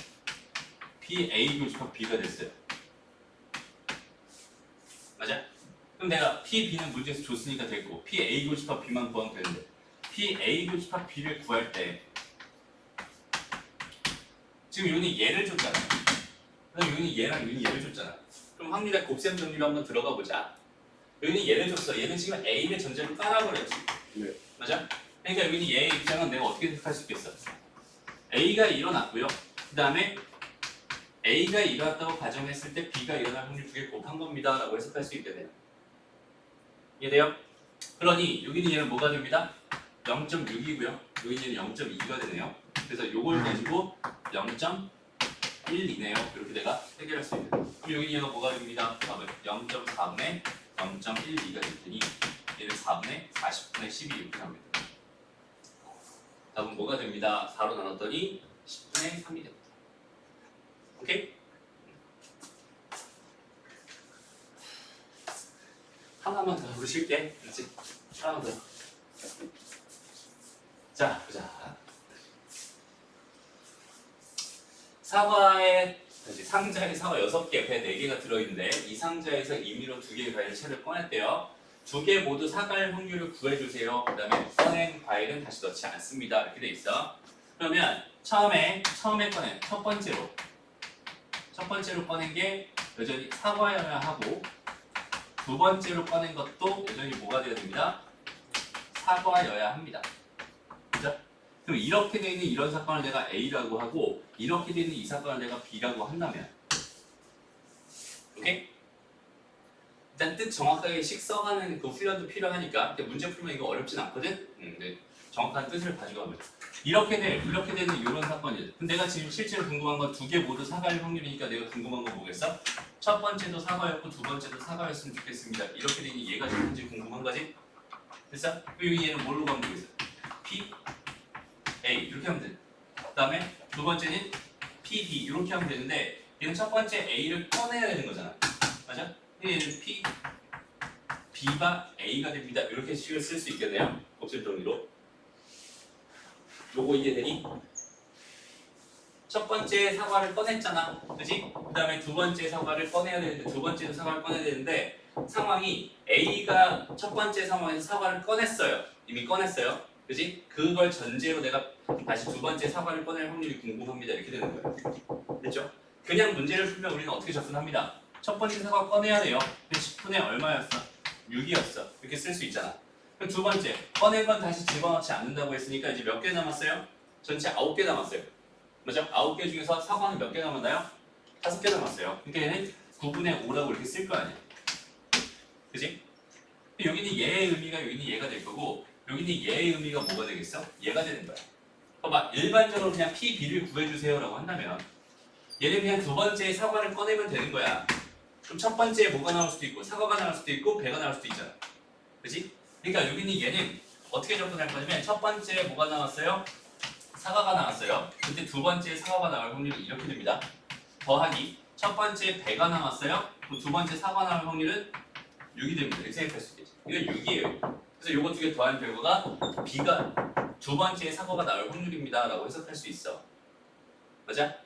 Speaker 1: P, A 교집합 B가 됐어요. 맞아? 그럼 내가 P, B는 문제에서 줬으니까 됐고 P, A 교집합 B만 구하면 되는데 P, A 교집합 B를 구할 때 지금 여기는 얘를 줬잖아. 그다음 여기는 얘랑 여기는 얘를 줬잖아. 그럼 확률의 곱셈 정리로 한번 들어가 보자. 여기는 얘를 줬어. 얘는 지금 A를 전제로 깔아버렸지.
Speaker 2: 네.
Speaker 1: 맞아? 그러니까 여기는 얘의 입장은 내가 어떻게 생각할 수 있겠어? A가 일어났고요. 그 다음에 A가 일어났다고 가정했을 때 B가 일어날 확률 2개 곱한 겁니다. 라고 해석할 수 있겠네요. 이해돼요? 그러니 여기는 얘는 뭐가 됩니다? 0.6이고요. 여기는 0.2가 되네요. 그래서 요걸 가지고 0.12네요. 이렇게 내가 해결할 수 있는. 그럼 여기는 얘가 뭐가 됩니다? 0.4분의 0.12가 될 테니 얘는 4분의 40분의 12 이렇게 합니다. 답은 뭐가 됩니다? 4로 나눴더니 10분의 3이 됩니다. 오케이? 하나만 더 하고 쉴게. 그렇지? 하나만 더. 자, 보자. 사과에 상자에 사과 6개, 배 4개가 들어있는데 이 상자에서 임의로 2개의 과일 채를 꺼냈대요. 2개 모두 사과할 확률을 구해주세요. 그 다음에 꺼낸 과일은 다시 넣지 않습니다. 이렇게 돼 있어. 그러면 처음에 꺼낸 첫 번째로 꺼낸 게 여전히 사과여야 하고 두 번째로 꺼낸 것도 여전히 뭐가 되어야 됩니다? 사과여야 합니다. 그죠? 그럼 이렇게 되어 있는 이런 사건을 내가 A라고 하고 이렇게 되어 있는 이 사건을 내가 B라고 한다면 오케이? 일단 뜻 정확하게 식 써가는 그 훈련도 필요하니까 근데 문제 풀면 이거 어렵진 않거든? 근데 정확한 뜻을 가지고 하면 이렇게 되는 이런 사건이죠. 근데 내가 지금 실제로 궁금한 건 2개 모두 사과일 확률이니까 내가 궁금한 건 뭐겠어? 첫 번째도 사과였고 두 번째도 사과였으면 좋겠습니다. 이렇게 되니 얘가 지금 현재 궁금한 거지? 됐어? 그리고 얘는 뭘로 가면 되겠어? P, A 이렇게 하면 돼. 그 다음에 두 번째는 P, B 이렇게 하면 되는데 얘는 첫 번째 A를 꺼내야 되는 거잖아. 맞아? 얘는 P, B가 A가 됩니다. 이렇게 식을 쓸 수 있겠네요. 곱셈 정리로. 요거 이해되니? 첫 번째 사과를 꺼냈잖아. 그지? 그 다음에 두 번째 사과를 꺼내야 되는데 두 번째도 사과를 꺼내야 되는데 상황이 A가 첫 번째 상황에서 사과를 꺼냈어요. 이미 꺼냈어요. 그지? 그걸 전제로 내가 다시 두 번째 사과를 꺼낼 확률이 궁금합니다. 이렇게 되는 거예요. 됐죠? 그냥 문제를 풀면 우리는 어떻게 접근합니다. 첫 번째 사과 꺼내야 돼요. 10분의 얼마였어? 6이었어. 이렇게 쓸 수 있잖아. 그럼 두 번째, 꺼낸 건 다시 집어넣지 않는다고 했으니까 이제 몇 개 남았어요? 전체 9개 남았어요. 맞죠? 9개 중에서 사과는 몇 개 남았나요? 5개 남았어요. 그러니까 얘는 9분의 5라고 이렇게 쓸 거 아니야. 그지? 여기는 얘의 의미가 여기는 얘가 될 거고 여기는 얘의 의미가 뭐가 되겠어? 얘가 되는 거야. 봐봐 일반적으로 그냥 P, B를 구해주세요라고 한다면 얘는 그냥 두 번째 사과를 꺼내면 되는 거야. 그럼 첫 번째에 뭐가 나올 수도 있고 사과가 나올 수도 있고 배가 나올 수도 있잖아. 그지? 그러니까 여기는 얘는 어떻게 접근할 거냐면 첫 번째에 뭐가 나왔어요? 사과가 나왔어요. 그때 두 번째에 사과가 나올 확률이 이렇게 됩니다. 더하기 첫 번째 배가 나왔어요. 그럼 두 번째 사과 나올 확률은 6이 됩니다. 이렇게 생각할 수 있겠지. 이건 6이에요. 그래서 요거 두 개 더한 결과가 B가 두 번째 사과가 나올 확률입니다. 라고 해석할 수 있어. 맞아?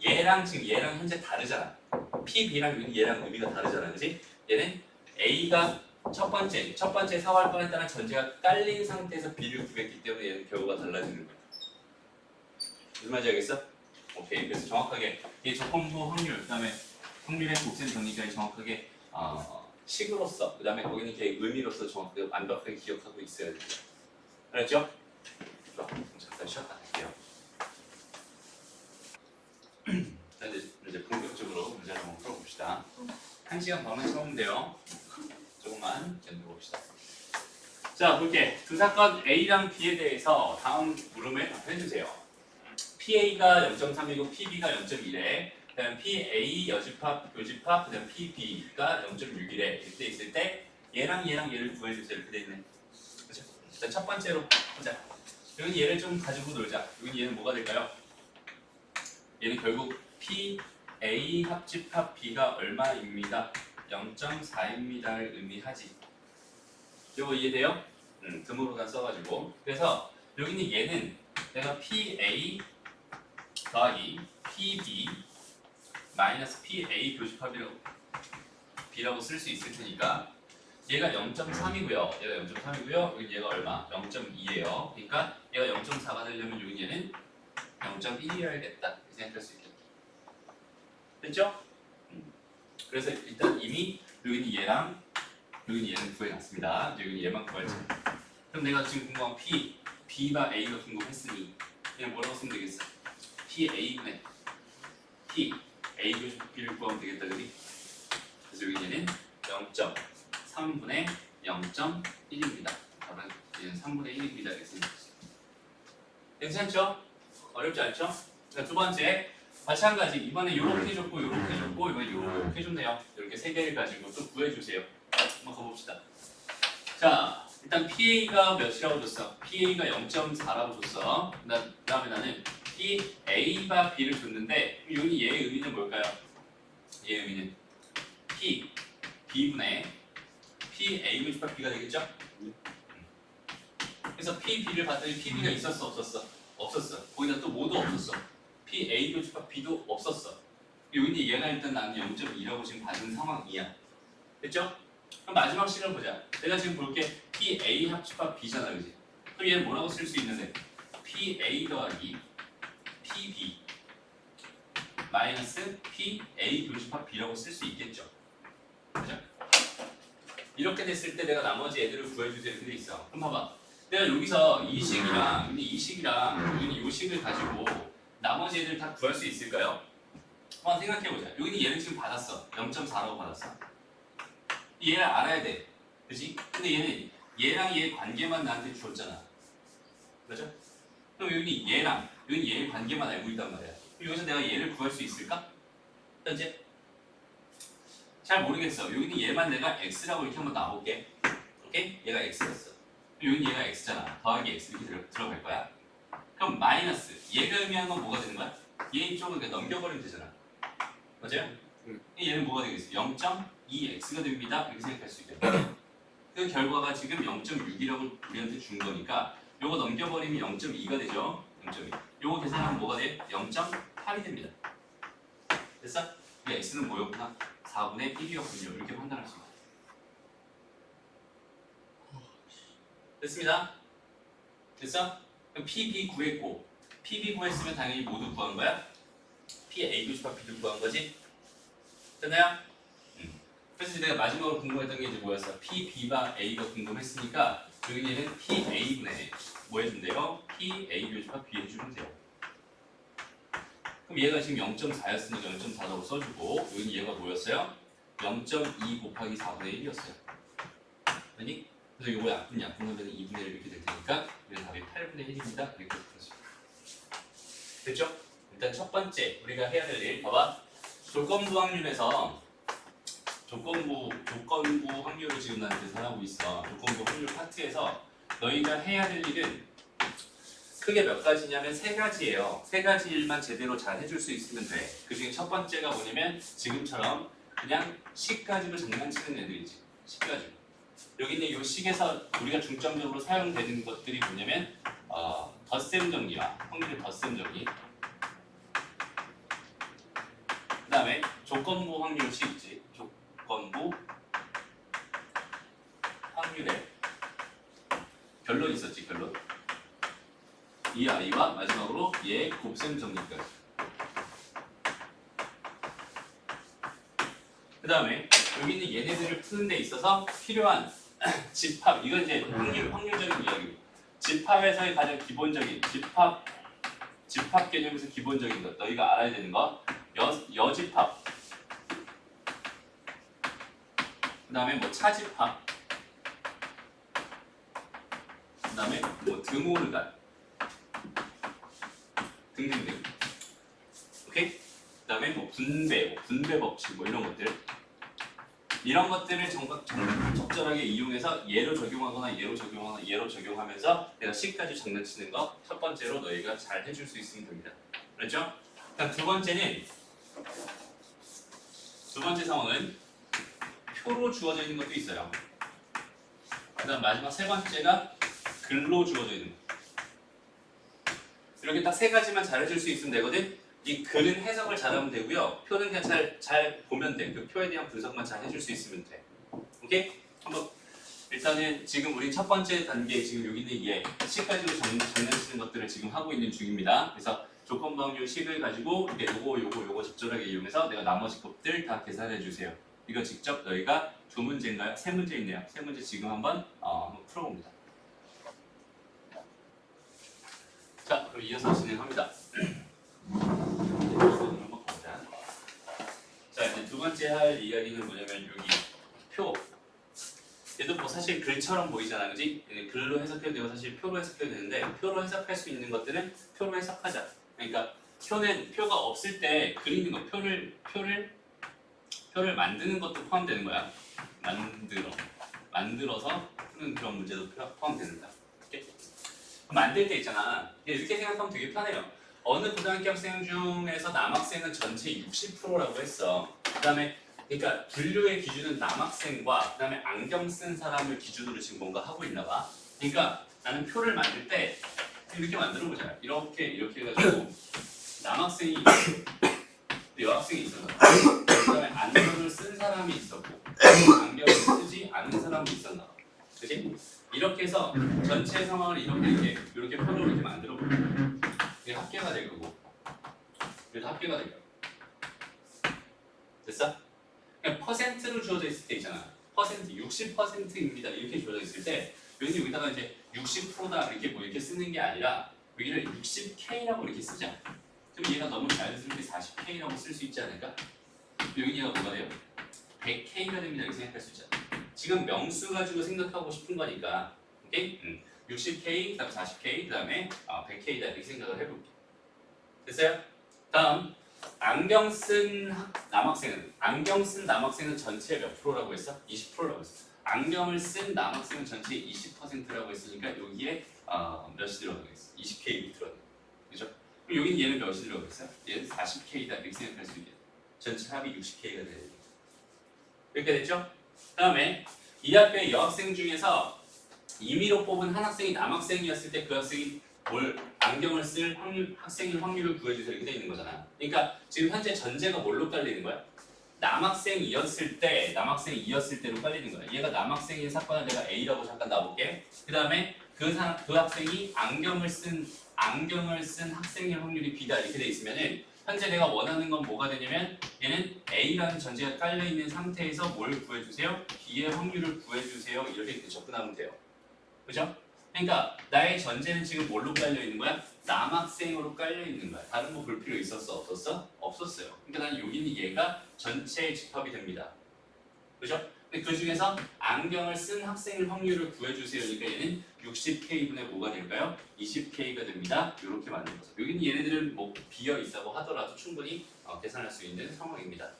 Speaker 1: 얘랑 지금 얘랑 현재 다르잖아. P, B랑 얘랑 의미가 다르잖아. 그지? 얘는 A가 첫 번째 사과할 뻔했다는 전제가 깔린 상태에서 B를 구했기 때문에 얘는 결과가 달라지는 거야. 무슨 말인지 알겠어? 오케이. 그래서 정확하게 이 조건부 확률, 그 다음에 확률의 곱셈 정리까지 정확하게 식으로서, 그 다음에 거기는 이렇게 의미로서 정확하게 완벽하게 기억하고 있어야 돼요. 알았죠? 좋아. 잠깐 쉬었다 할게요. 자, 이제 본격적으로 문제를 한번 풀어봅시다. 1시간 반만 채우면 돼요. 조금만 견뎌봅시다. 자, 볼게. 두 사건 A랑 B에 대해서 다음 물음을 답해주세요. PA가 0.3이고 PB가 0.1에 그다음 PA 여집합, 교집합, 그다음 PB가 0.6이래. 이렇게 있을 때 얘랑 얘를 구해주세요. 이렇게 돼 있네. 그렇죠? 일단 첫 번째로 보자. 여기 얘를 좀 가지고 놀자. 여기 얘는 뭐가 될까요? 얘는 결국 PA 합집합 B가 얼마입니다. 0.4입니다를 의미하지. 이거 이해돼요? 드물어다 써가지고. 그래서 여기는 얘는 내가 PA 더하기 PB 마이너스 PA 교집합이라고 B라고 쓸 수 있을 테니까 얘가 0.3이고요. 얘가 0.3이고요. 여기 얘가 얼마? 0.2예요. 그러니까 얘가 0.4가 되려면 여기 얘는 0.1이어야겠다. 이렇게 생각할 수 있겠다. 됐죠? 그래서 일단 이미 여기는 얘랑 여기는 얘는 구해놨습니다. 여기는 얘만 구할지. 그럼 내가 지금 궁금한 P, B가 A가 궁금했으니 그냥 뭐라고 쓰면 되겠어? PA분의 P, A 교집합 B를 구하면 되겠다, 그지? 그래서 여기 얘는 0.3분의 0.1입니다. 답은 얘는 3분의 1입니다. 이렇게 생각했어요. 괜찮죠? 어렵지 않죠? 자, 두 번째 마찬가지. 이번에 요렇게 줬고 요렇게 줬고 이번에 요렇게 줬네요. 이렇게 세 개를 가지고 또 구해주세요. 한번 가봅시다. 자, 일단 PA가 몇이라고 줬어? PA가 0.4라고 줬어. 그 다음에 나는 A가 B를 줬는데 여기 얘의 의미는 뭘까요? 얘의 의미는 P, B분의 PA 교집합 B가 되겠죠? 그래서 P, B를 봤더니 PB가 있었어? 없었어? 없었어. 거기다 또 뭐도 없었어. PA 교집합 B도 없었어. 여기는 얘가 일단 나는 0.2라고 지금 받은 상황이야. 됐죠? 그럼 마지막 식을 보자. 내가 지금 볼게 PA 합집합 B잖아, 그지? 그럼 얘는 뭐라고 쓸 수 있는데? PA 더하기 PB 마이너스 PA 교집합 B라고 쓸 수 있겠죠? 그죠? 이렇게 됐을 때 내가 나머지 애들을 구해주세요. 이렇게 돼 있어. 그럼 봐봐. 내가 여기서 이 식이랑 이 식이랑 여기는 이 식을 가지고 나머지 애들 다 구할 수 있을까요? 한번 생각해보자. 여기는 얘를 지금 받았어. 0.4라고 받았어. 얘를 알아야 돼. 그치? 근데 얘는 얘랑 얘의 관계만 나한테 주었잖아. 그렇죠? 그럼 여기 얘랑 여기 얘의 관계만 알고 있단 말이야. 그럼 여기서 내가 얘를 구할 수 있을까? 현재? 잘 모르겠어. 여기는 얘만 내가 x라고 이렇게 한번 놔볼게. 오케이? 얘가 x였어. 여기는 얘가 x잖아. 더하기 x 이렇게 들어갈 거야. 그럼 마이너스 얘가 의미하는 건 뭐가 되는 거야? 얘 이쪽으로 그냥 넘겨버리면 되잖아. 맞아요? 얘는 뭐가 되겠어? 0.2x가 됩니다. 이렇게 생각할 수 있겠네. 그 결과가 지금 0.6이라고 우리한테 준 거니까 요거 넘겨버리면 0.2가 되죠. 0.2. 요거 계산하면 뭐가 돼? 0.8이 됩니다. 됐어? 그 x는 뭐였구나? 4분의 1이었군요. 이렇게 판단할 수 있다. 됐습니다. 됐어? 그럼 PB 구했고 PB 구했으면 당연히 모두 구한 거야? PA 교집합 B를 구한 거지? 됐나요? 그래서 내가 마지막으로 궁금했던 게 이제 뭐였어? PB와 A가 궁금했으니까 여기는 PA분의 뭐 해준대요? PA 교집합 B 해주면 돼요. 그럼 얘가 지금 0.4였으니까 0.4라고 써주고 여기는 얘가 뭐였어요? 0.2 곱하기 4분의 1이었어요. 아니? 그래서 요거 약분하면 2분의 1 이렇게 될 테니까 그래서 답이 8분의 1입니다. 이렇게 풀었습니다. 됐죠? 일단 첫 번째 우리가 해야 될 일 봐봐. 조건부 확률에서 조건부 확률을 지금 나한테 계산하고 있어. 조건부 확률 파트에서 너희가 해야 될 일은 크게 몇 가지냐면 세 가지예요. 세 가지 일만 제대로 잘 해줄 수 있으면 돼. 그 중에 첫 번째가 뭐냐면 지금처럼 그냥 식 가지고 장난치는 애들이지. 식 가지고. 여기 있는 이 식에서 우리가 중점적으로 사용되는 것들이 뭐냐면 덧셈 정리와 확률의 덧셈 정리. 그 다음에 조건부 확률식 있지. 조건부 확률의 결론 있었지. 결론. 이 아이와 마지막으로 얘 곱셈 정리까지. 그 다음에 여기 있는 얘네들을 푸는 데 있어서 필요한 집합. 이건 이제 확률적인 이야기고. 집합에서의 가장 기본적인 집합 개념에서 기본적인 것. 너희가 알아야 되는 거. 여집합. 그 다음에 뭐 차집합. 그 다음에 뭐 드모르간. 등등등. 오케이? 그 다음에 뭐 분배 법칙 뭐 이런 것들. 이런 것들을 적절하게 이용해서 예로 적용하거나 예로 적용하면서 내가 식까지 장난치는 거 첫 번째로 너희가 잘 해줄 수 있으면 됩니다. 그렇죠? 그다음 두 번째 상황은 표로 주어져 있는 것도 있어요. 그다음 마지막 세 번째가 글로 주어져 있는 것. 이렇게 딱 세 가지만 잘 해줄 수 있으면 되거든. 이 글은 해석을 잘하면 되고요. 표는 그냥 잘 보면 돼. 그 표에 대한 분석만 잘 해줄 수 있으면 돼. 오케이? 한번 일단은 지금 우리 첫 번째 단계 지금 여기 있는 얘 식 가지고 장난치는 것들을 지금 하고 있는 중입니다. 그래서 조건부 확률 식을 가지고 이렇게 요거 적절하게 이용해서 내가 나머지 것들 다 계산해 주세요. 이거 직접 너희가 두 문제인가요? 세 문제 있네요. 세 문제 지금 한번 풀어봅니다. 자, 그럼 이어서 진행합니다. 자, 이제 두 번째 할 이야기는 뭐냐면 여기 표. 얘도 뭐 사실 글처럼 보이잖아, 그지? 글로 해석해도 되고 사실 표로 해석해도 되는데 표로 해석할 수 있는 것들은 표로 해석하자. 그러니까 표가 없을 때 그리는 거, 표를 만드는 것도 포함되는 거야. 만들어서 푸는 그런 문제도 포함된다. 오케이? 만들 때 있잖아. 이렇게 생각하면 되게 편해요. 어느 고등학교 학생 중에서 남학생은 전체 60%라고 했어. 그다음에 그러니까 분류의 기준은 남학생과 그다음에 안경 쓴 사람을 기준으로 지금 뭔가 하고 있나 봐. 그러니까 나는 표를 만들 때 이렇게 만들어 보자. 이렇게 해가지고 남학생이 여학생이 있었나 봐. 그다음에 안경을 쓴 사람이 있었고 안경을 쓰지 않은 사람이 있었나 봐. 그치? 이렇게 해서 전체 상황을 이렇게 표로 이렇게 만들어 보자. 이게 합계가 될 거고 그래서 합계가 될 거야. 됐어? 그냥 퍼센트로 주어져 있을 때 있잖아. 60%입니다. 이렇게 주어져 있을 때 여기다가 이제 60%다 이렇게 쓰는 게 아니라 여기를 60K라고 이렇게 쓰자. 그럼 얘가 너무 자연스럽게 40K라고 쓸 수 있지 않을까? 여기가 뭐가 돼요? 100K가 됩니다. 이렇게 생각할 수 있잖아. 지금 명수 가지고 생각하고 싶은 거니까 오케이? 60K, 그다음에 40K, 그다음에 100K다 이렇게 생각을 해볼게. 됐어요? 다음 안경 쓴 남학생은 전체 몇 프로라고 했어? 20%라고 했어. 안경을 쓴 남학생은 전체 20%라고 했으니까 여기에 몇이 들어가겠어? 20K 들어가. 그죠? 그럼 여기는 얘는 몇이 들어가겠어? 얘는 40K다 이렇게 생각할 수 있게. 전체 합이 60K가 되는 거예요. 이렇게 됐죠? 다음에 이 학교의 여학생 중에서 임의로 뽑은 한 학생이 남학생이었을 때 그 학생이 안경을 쓸 학생의 확률을 구해주세요. 이렇게 돼 있는 거잖아. 그러니까 지금 현재 전제가 뭘로 깔리는 거야? 남학생이었을 때로 깔리는 거야. 얘가 남학생인 사건을 내가 A라고 잠깐 놔볼게. 그 다음에 그 학생이 안경을 쓴 학생의 확률이 B다 이렇게 돼 있으면은 현재 내가 원하는 건 뭐가 되냐면 얘는 A라는 전제가 깔려 있는 상태에서 뭘 구해주세요? B의 확률을 구해주세요. 이렇게 접근하면 돼요. 그죠? 그러니까 나의 전제는 지금 뭘로 깔려 있는 거야? 남학생으로 깔려 있는 거야. 다른 거 볼 필요 있었어? 없었어? 없었어요. 그러니까 나는 여기 있는 얘가 전체의 집합이 됩니다. 그죠? 근데 그 중에서 안경을 쓴 학생의 확률을 구해주세요. 그러니까 얘는 60K분의 5가 될까요? 20K가 됩니다. 이렇게 만든 거죠. 여기는 얘네들은 뭐 비어 있다고 하더라도 충분히 계산할 수 있는 상황입니다.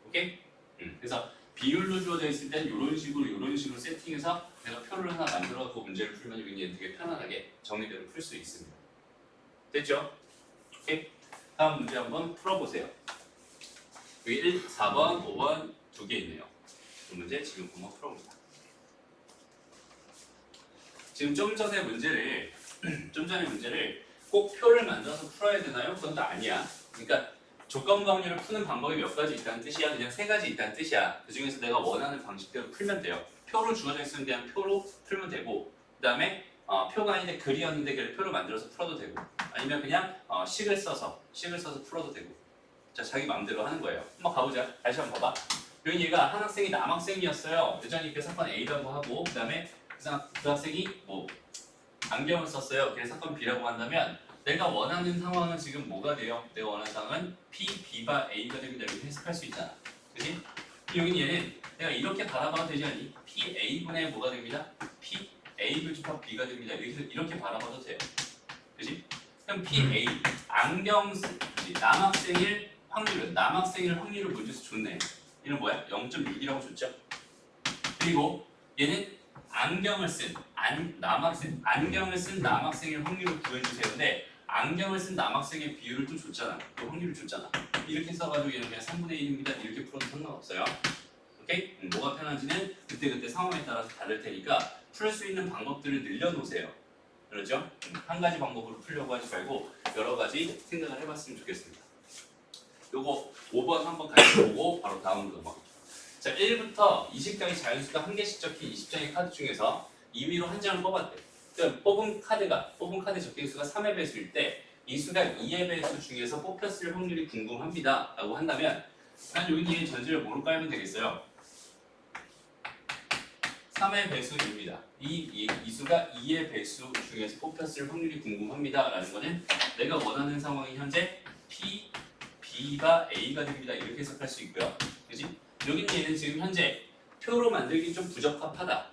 Speaker 1: 오케이? 그래서 비율로 주어져 있을 땐 이런 식으로 세팅해서 내가 표를 하나 만들어서 문제를 풀면 여기는 되게 편안하게 정리대로 풀 수 있습니다. 됐죠? 오케이? 다음 문제 한번 풀어보세요. 여기 1, 4번, 5번 두 개 있네요. 이 문제 지금 한번 풀어봅니다. 지금 좀 전에 문제를 꼭 표를 만들어서 풀어야 되나요? 그건 또 아니야. 그러니까 조건부 확률을 푸는 방법이 몇 가지 있다는 뜻이야. 그냥 세 가지 있다는 뜻이야. 그 중에서 내가 원하는 방식대로 풀면 돼요. 표로 주어져 있으면 그냥 표로 풀면 되고, 그 다음에 표가 아닌데 글이었는데 그걸 표로 만들어서 풀어도 되고, 아니면 그냥 식을 써서 풀어도 되고. 자, 자기 마음대로 하는 거예요. 한번 가보자. 다시 한번 봐봐. 여기 얘가 한 학생이 남학생이었어요. 여전히 그 사건 A라고 하고, 그 다음에 그 학생이 뭐 안경을 썼어요. 그래서 사건 B라고 한다면 내가 원하는 상황은 지금 뭐가 돼요? 내가 원하는 상황은 P, B가 A가 됩니다. 이렇게 해석할 수 있잖아. 그치? 여기는 얘는 내가 이렇게 바라봐도 되지 않니? P, A분의 뭐가 됩니다? P, A 교집합 B가 됩니다. 이렇게 바라봐도 돼요. 그치? 그럼 P, A, 남학생일 확률을 문제에서 줬네. 얘는 뭐야? 0.6이라고 줬죠? 그리고 얘는 안경을 쓴 남학생의 확률을 구해주세요. 근데 안경을 쓴 남학생의 비율을 또 줬잖아. 또 확률을 줬잖아. 이렇게 써가지고 얘는 그냥 3분의 1입니다. 이렇게 풀어도 상관없어요. 오케이? 뭐가 편한지는 그때 상황에 따라서 다를 테니까 풀 수 있는 방법들을 늘려놓으세요. 그렇죠? 한 가지 방법으로 풀려고 하지 말고 여러 가지 생각을 해봤으면 좋겠습니다. 요거 5번 한번 같이 보고 바로 다음으로 넘어갈게요. 자, 1부터 20장의 자연수가 한 개씩 적힌 20장의 카드 중에서 임의로 한 장을 뽑았대. 그러니까 뽑은 카드 적힌 수가 3의 배수일 때 이 수가 2의 배수 중에서 뽑혔을 확률이 궁금합니다. 라고 한다면 난 여기 이 전제를 뭐로 깔면 되겠어요? 3의 배수입니다. 이 수가 2의 배수 중에서 뽑혔을 확률이 궁금합니다. 라는 거는 내가 원하는 상황이 현재 P, B가 A가 됩니다. 이렇게 해석할 수 있고요. 그지? 여기는 얘는 지금 현재 표로 만들기 좀 부적합하다.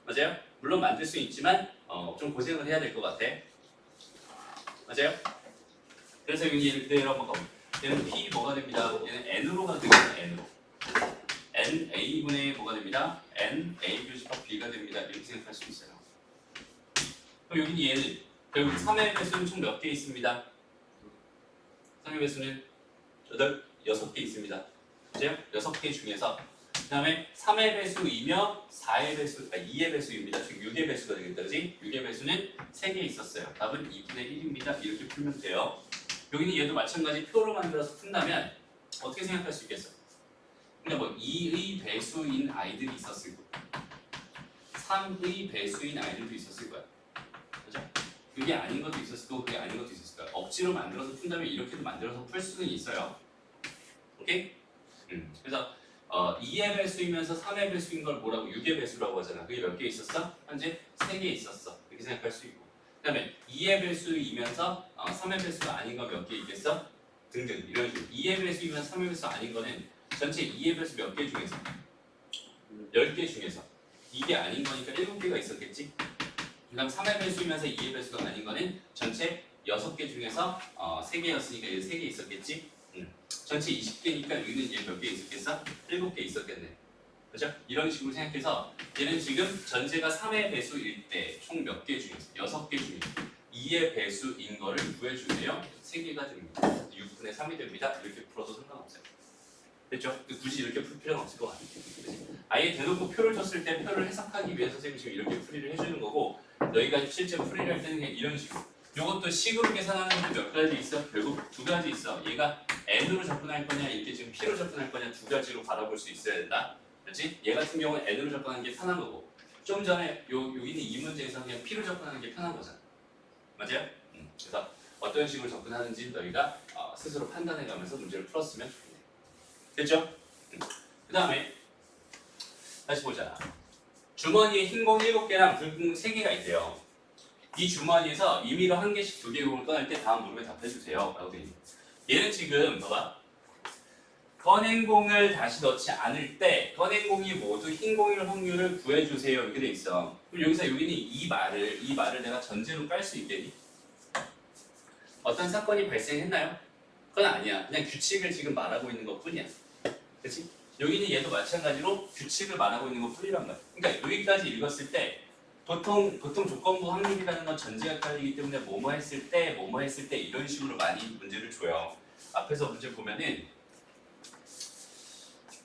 Speaker 1: 맞아요? 물론 만들 수 있지만 좀 고생을 해야 될 것 같아. 맞아요? 그래서 여기 얘는 그대로 한번 가볼게요. 얘는 P 뭐가 됩니다. 얘는 N으로 가도 되겠다. N으로. N A분의 뭐가 됩니다. N A 교집합 B가 됩니다. 이렇게 생각할 수 있어요. 그럼 여기는 얘는 결국 3의 배수는 총 몇 개 있습니다. 3의 배수는 6개 있습니다. 그죠? 6개 중에서 그 다음에 3의 배수이며 2의 배수입니다. 즉 6의 배수가 되겠다. 그지? 6의 배수는 3개 있었어요. 답은 2분의 1입니다. 이렇게 풀면 돼요. 여기는 얘도 마찬가지 표로 만들어서 푼다면 어떻게 생각할 수 있겠어? 그냥 뭐 2의 배수인 아이들이 있었을 거고 3의 배수인 아이들도 있었을 거야. 그죠? 그게 아닌 것도 있었을 거고 그게 아닌 것도 있었을 거야. 억지로 만들어서 푼다면 이렇게도 만들어서 풀 수는 있어요. 오케이? 그래서 2의 배수이면서 3의 배수인 걸 뭐라고? 6의 배수라고 하잖아. 그게 몇 개 있었어? 현재 3개 있었어. 이렇게 생각할 수 있고 그 다음에 2의 배수이면서 3의 배수가 아닌 거 몇 개 있겠어? 등등 이런 식으로 2의 배수이면서 3의 배수 아닌 거는 전체 2의 배수 몇 개 중에서? 10개 중에서 이게 아닌 거니까 7개가 있었겠지? 그 다음 3의 배수이면서 2의 배수가 아닌 거는 전체 6개 중에서 3개였으니까 얘 3개 있었겠지? 전체 20개니까 여기는 얘 몇 개 있었겠어? 7개 있었겠네. 그죠? 이런 식으로 생각해서 얘는 지금 전체가 3의 배수일 때 총 몇 개 중에서 6개 중에서 2의 배수인 거를 구해주세요. 3개가 됩니다. 6분의 3이 됩니다. 이렇게 풀어도 상관없어요. 됐죠? 굳이 이렇게 풀 필요는 없을 것 같아요. 아예 대놓고 표를 줬을 때 표를 해석하기 위해서 선생님이 지금 이렇게 풀이를 해주는 거고 너희가 실제 풀이를 할 때는 그냥 이런 식으로 이것도 식으로 계산하는 게 몇 가지 있어? 결국 2가지 있어. 얘가 N으로 접근할 거냐 이렇게 지금 P로 접근할 거냐 2가지로 바라볼 수 있어야 된다. 그렇지? 얘 같은 경우는 N으로 접근하는 게 편한 거고 좀 전에 여기 있는 이 문제에서 그냥 P로 접근하는 게 편한 거잖아. 맞아요? 그래서 어떤 식으로 접근하는지 너희가 스스로 판단해가면서 문제를 풀었으면 좋겠네. 됐죠? 그 다음에 다시 보자. 주머니에 흰 공 7개랑 붉은 공 3개가 있대요. 이 주머니에서 임의로 1개씩 2개 공을 꺼낼 때 다음 물음에 답해주세요. 라고 되어 있는. 얘는 지금 봐봐. 꺼낸공을 다시 넣지 않을 때 꺼낸공이 모두 흰공일 확률을 구해주세요 이렇게 돼 있어. 그럼 여기서 여기는 이 말을 내가 전제로 깔 수 있겠니? 어떤 사건이 발생했나요? 그건 아니야. 그냥 규칙을 지금 말하고 있는 것 뿐이야. 그렇지? 여기는 얘도 마찬가지로 규칙을 말하고 있는 것 뿐이란 말이야. 그러니까 여기까지 읽었을 때 보통 조건부 확률이라는 건 전제가 깔리기 때문에 뭐뭐 했을 때 이런 식으로 많이 문제를 줘요. 앞에서 문제 보면은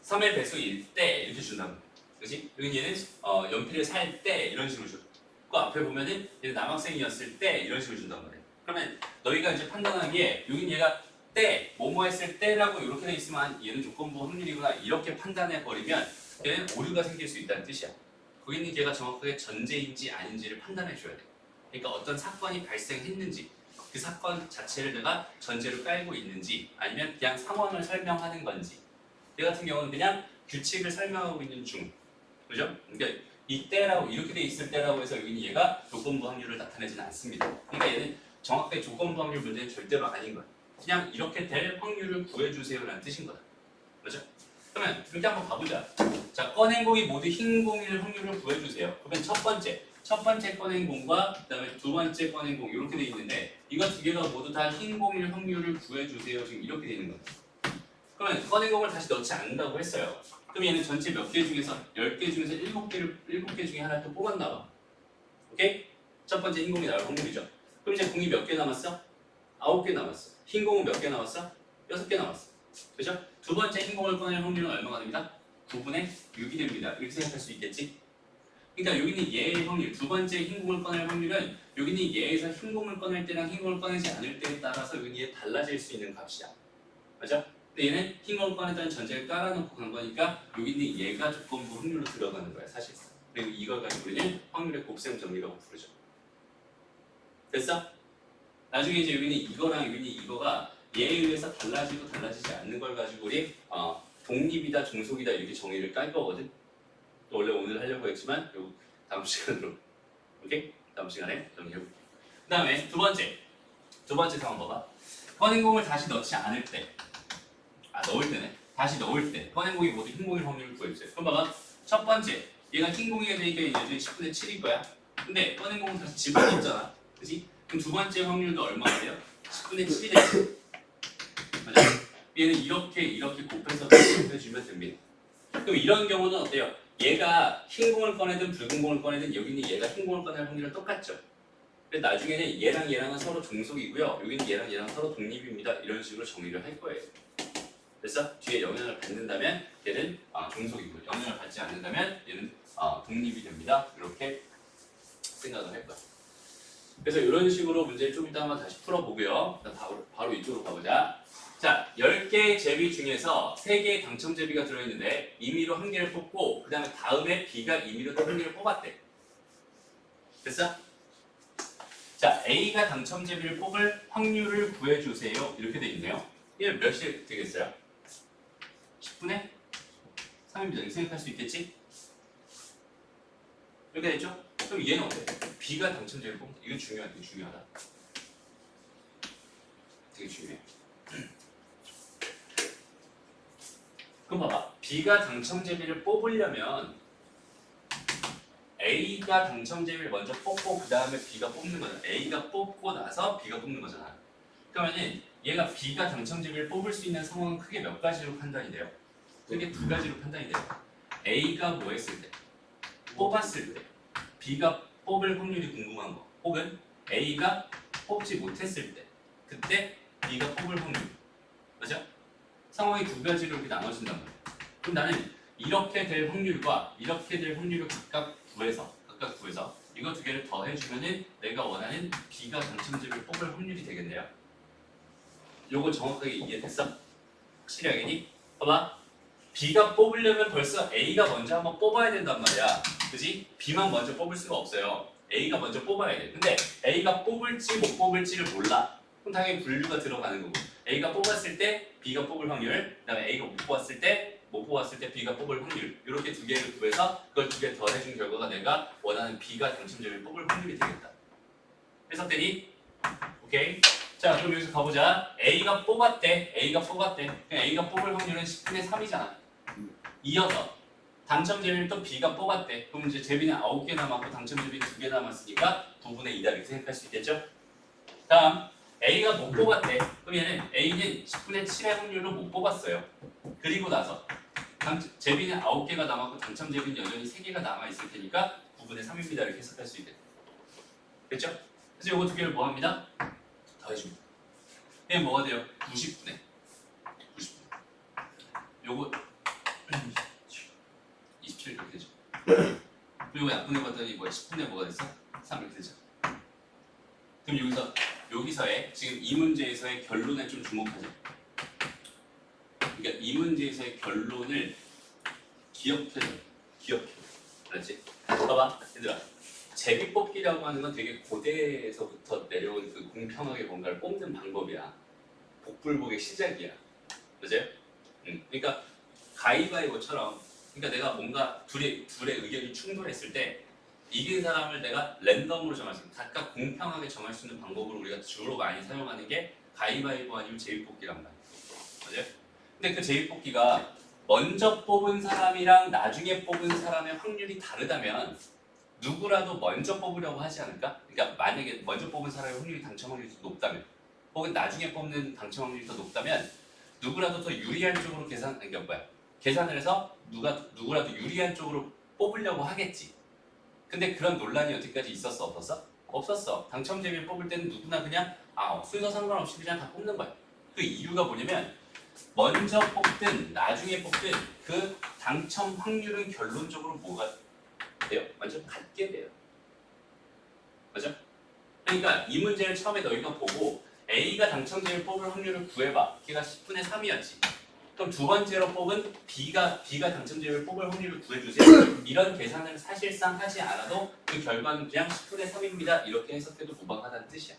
Speaker 1: 3의 배수일 때 이렇게 준다고. 그렇지? 여기 얘는 연필을 살 때 이런 식으로 줘. 그 앞에 보면은 얘는 남학생이었을 때 이런 식으로 준단 말이야. 그러면 너희가 이제 판단하기에 여긴 얘가 때, 뭐뭐 했을 때라고 이렇게 돼 있으면 얘는 조건부 확률이구나 이렇게 판단해 버리면 얘는 오류가 생길 수 있다는 뜻이야. 거기는 걔가 정확하게 전제인지 아닌지를 판단해 줘야 돼. 그러니까 어떤 사건이 발생했는지 그 사건 자체를 내가 전제로 깔고 있는지 아니면 그냥 상황을 설명하는 건지. 얘 같은 경우는 그냥 규칙을 설명하고 있는 중. 그죠? 그러니까 이때라고 이렇게 돼 있을 때라고 해서 여기는 얘가 조건부 확률을 나타내지는 않습니다. 그러니까 얘는 정확하게 조건부 확률 문제는 절대로 아닌 거야. 그냥 이렇게 될 확률을 구해주세요라는 뜻인 거다. 그렇죠? 그러면 이렇게 한번 가보자. 자, 꺼낸공이 모두 흰공일 확률을 구해주세요. 그러면 첫 번째 꺼낸공과 그다음에 두 번째 꺼낸공 이렇게 돼 있는데 이거 두 개가 모두 다 흰공일 확률을 구해주세요. 지금 이렇게 돼 있는 거야. 그러면 꺼낸공을 다시 넣지 않는다고 했어요. 그럼 얘는 전체 몇 개 중에서 10개 중에서 7개 중에 하나 또 뽑았나 봐. 오케이? 첫 번째 흰공이 나올 확률이죠. 그럼 이제 공이 몇 개 남았어? 9개 남았어. 흰공은 몇 개 남았어? 6개 남았어. 그죠? 두 번째 흰공을 꺼낼 확률은 얼마가 됩니다? 9분의 6이 됩니다. 이렇게 생각할 수 있겠지? 그러니까 여기는 얘의 확률, 두 번째 흰공을 꺼낼 확률은 여기는 얘에서 흰공을 꺼낼 때랑 흰공을 꺼내지 않을 때에 따라서 여기는 얘 달라질 수 있는 값이야. 맞아? 근데 얘는 흰공을 꺼냈다는 전제를 깔아놓고 간 거니까 여기는 얘가 조건부 확률로 들어가는 거야, 사실상. 그리고 이걸 가지고 우리는 확률의 곱셈 정리라고 부르죠. 됐어? 나중에 이제 여기는 이거랑 여기는 이거가 얘에 의해서 달라지고 달라지지 않는 걸 가지고 우리 독립이다 종속이다 이렇게 정의를 깔 거거든. 또 원래 오늘 하려고 했지만 요 다음 시간으로. 오케이? 다음 시간에 정리해볼게. 그 다음에 두 번째 상황 봐봐. 꺼낸공을 다시 넣지 않을 때 넣을 때네. 다시 넣을 때 꺼낸공이 모두 흰공일 확률을 구해주세요. 그럼 봐봐. 첫 번째 얘가 흰공이가 되니까 예전에 10분의 7일 거야. 근데 꺼낸공을 다시 집어넣었잖아. 그치? 그럼 두 번째 확률도 얼마가 돼요? 10분의 7이 되지. 맞아? 얘는 이렇게 곱해서 곱해주면 됩니다. 그럼 이런 경우는 어때요? 얘가 흰공을 꺼내든 붉은 공을 꺼내든 여기는 얘가 흰공을 꺼낼 확률은 똑같죠. 근데 나중에는 얘랑은 서로 종속이고요. 여기는 얘랑 서로 독립입니다. 이런 식으로 정의를 할 거예요. 그래서 뒤에 영향을 받는다면 얘는 종속이고 영향을 받지 않는다면 얘는 독립이 됩니다. 이렇게 생각을 할 거야. 그래서 이런 식으로 문제를 좀 이따 한번 다시 풀어보고요. 바로 이쪽으로 가보자. 자, 10개의 제비 중에서 3개의 당첨 제비가 들어있는데 임의로 1개를 뽑고 그 다음에 B가 임의로 또 1개를 뽑았대. 됐어? 자, A가 당첨 제비를 뽑을 확률을 구해주세요. 이렇게 돼 있네요. 얘는 몇이 되겠어요? 10분의 3입니다. 이렇게 생각할 수 있겠지? 이렇게 됐죠? 그럼 얘는 어때? B가 당첨 제비를 뽑는다. 이거 중요하다. 되게 중요해. 그럼 봐봐. B가 당첨제비를 뽑으려면 A가 당첨제비를 먼저 뽑고 그 다음에 B가 뽑는 거잖아. A가 뽑고 나서 B가 뽑는 거잖아. 그러면은 얘가 B가 당첨제비를 뽑을 수 있는 상황은 크게 몇 가지로 판단이 돼요? 크게 두 가지로 판단이 돼요. A가 뭐 했을 때? 뽑았을 때. B가 뽑을 확률이 궁금한 거. 혹은 A가 뽑지 못했을 때. 그때 B가 뽑을 확률. 맞아? 상황이 두 가지로 이렇게 나눠진단 말이야. 그럼 나는 이렇게 될 확률과 이렇게 될 확률을 각각 구해서 이거 두 개를 더해주면은 내가 원하는 B가 당첨제비를 뽑을 확률이 되겠네요. 요거 정확하게 이해됐어? 확실히 알겠니? 봐봐. B가 뽑으려면 벌써 A가 먼저 한번 뽑아야 된단 말이야. 그지? B만 먼저 뽑을 수가 없어요. A가 먼저 뽑아야 돼. 근데 A가 뽑을지 못 뽑을지를 몰라. 그럼 당연히 분류가 들어가는 거고. A가 뽑았을 때 B가 뽑을 확률, 그다음에 A가 못 뽑았을 때 B가 뽑을 확률. 이렇게 두 개를 구해서 그걸 두 개 더해준 결과가 내가 원하는 B가 당첨제비를 뽑을 확률이 되겠다. 해석되니? 오케이? 자, 그럼 여기서 가보자. A가 뽑았대. 그럼 A가 뽑을 확률은 10분의 3이잖아. 이어서 당첨 제비는 또 B가 뽑았대. 그럼 이제 제비는 9개 남았고 당첨 제비는 2개 남았으니까 9분의 2다 이렇게 생각할 수 있겠죠? 다음 A가 못 뽑았대. 그럼 얘는 A는 10분의 7의 확률로 못 뽑았어요. 그리고 나서 제비는 9개가 남았고 당첨 제비는 여전히 3개가 남아있을 테니까 9분의 3입니다. 이렇게 해석할 수 있겠죠? 그래서 요거 두 개를 뭐 합니다? 더해줍니다. 이게 뭐가 돼요? 90분의 90분. 요거 27 이렇게 되죠. 그리고 약분해 봤더니 뭐야? 10분의 뭐가 됐어? 3 이렇게 되죠. 그럼 여기서의 지금 이 문제에서의 결론에 좀 주목하자. 그러니까 이 문제에서의 결론을 기억해줘. 알았지? 봐봐, 얘들아. 제비뽑기라고 하는 건 되게 고대에서부터 내려온 그 공평하게 뭔가를 뽑는 방법이야. 복불복의 시작이야. 맞아요? 그러니까 가위바위보처럼, 그러니까 내가 뭔가 둘의 의견이 충돌했을 때 이긴 사람을 내가 랜덤으로 정할 수 있는, 각각 공평하게 정할 수 있는 방법으로 우리가 주로 많이 사용하는 게 가위바위보 아니면 제비뽑기란 말이야. 맞아요? 근데 그 제비뽑기가 먼저 뽑은 사람이랑 나중에 뽑은 사람의 확률이 다르다면 누구라도 먼저 뽑으려고 하지 않을까? 그러니까 만약에 먼저 뽑은 사람의 확률이 당첨 확률이 더 높다면, 혹은 나중에 뽑는 당첨 확률이 더 높다면 누구라도 더 유리한 쪽으로 계산을 해서 누구라도 유리한 쪽으로 뽑으려고 하겠지. 근데 그런 논란이 여태까지 있었어, 없었어? 없었어. 당첨 제비를 뽑을 때는 누구나 그냥 순서 상관없이 그냥 다 뽑는 거야. 그 이유가 뭐냐면 먼저 뽑든 나중에 뽑든 그 당첨 확률은 결론적으로 뭐가 돼요? 완전 같게 돼요. 맞아? 그러니까 이 문제를 처음에 너희가 보고 A가 당첨제를 뽑을 확률을 구해봐. 걔가 10분의 3이었지. 그럼 두 번째로 뽑은 B가 당첨제를 뽑을 확률을 구해주세요. 이런 계산을 사실상 하지 않아도 그 결과는 그냥 10분의 3입니다. 이렇게 해석해도 무방하다는 뜻이야.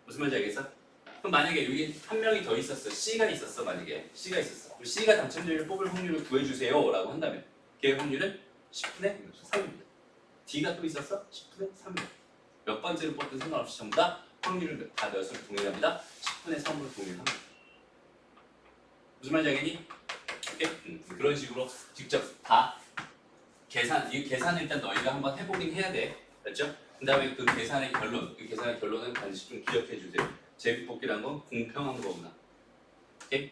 Speaker 1: 무슨 말인지 알겠어? 그럼 만약에 여기 한 명이 더 있었어. C가 있었어. 만약에 C가 있었어. 그럼 C가 당첨제를 뽑을 확률을 구해주세요 라고 한다면 걔의 확률은 10분의 3입니다. D가 또 있었어? 10분의 3입니다. 몇 번째로 뽑든 상관없이 전부 다 확률을 다 몇으로 동일합니다. 10분의 3으로 동일합니다. 무슨 말인지 알겠니? 오케이? 그런 식으로 직접 다 이 계산을 일단 너희가 한번 해보긴 해야 돼. 알죠? 그 다음에 그 계산의 결론은 반드시 좀 기억해 주세요. 제비뽑기라는 건 공평한 거구나. 오케이?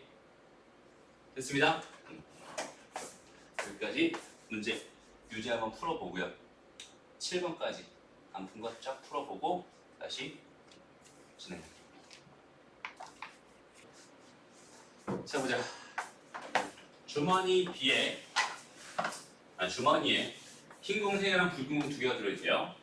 Speaker 1: 됐습니다. 여기까지 문제 유지 한번 풀어보고요. 7번까지 안 푼 거 쫙 풀어보고 다시 진행할게요. 자 보자. 주머니에 흰공 3개랑 붉은 공 2개가 들어있대요.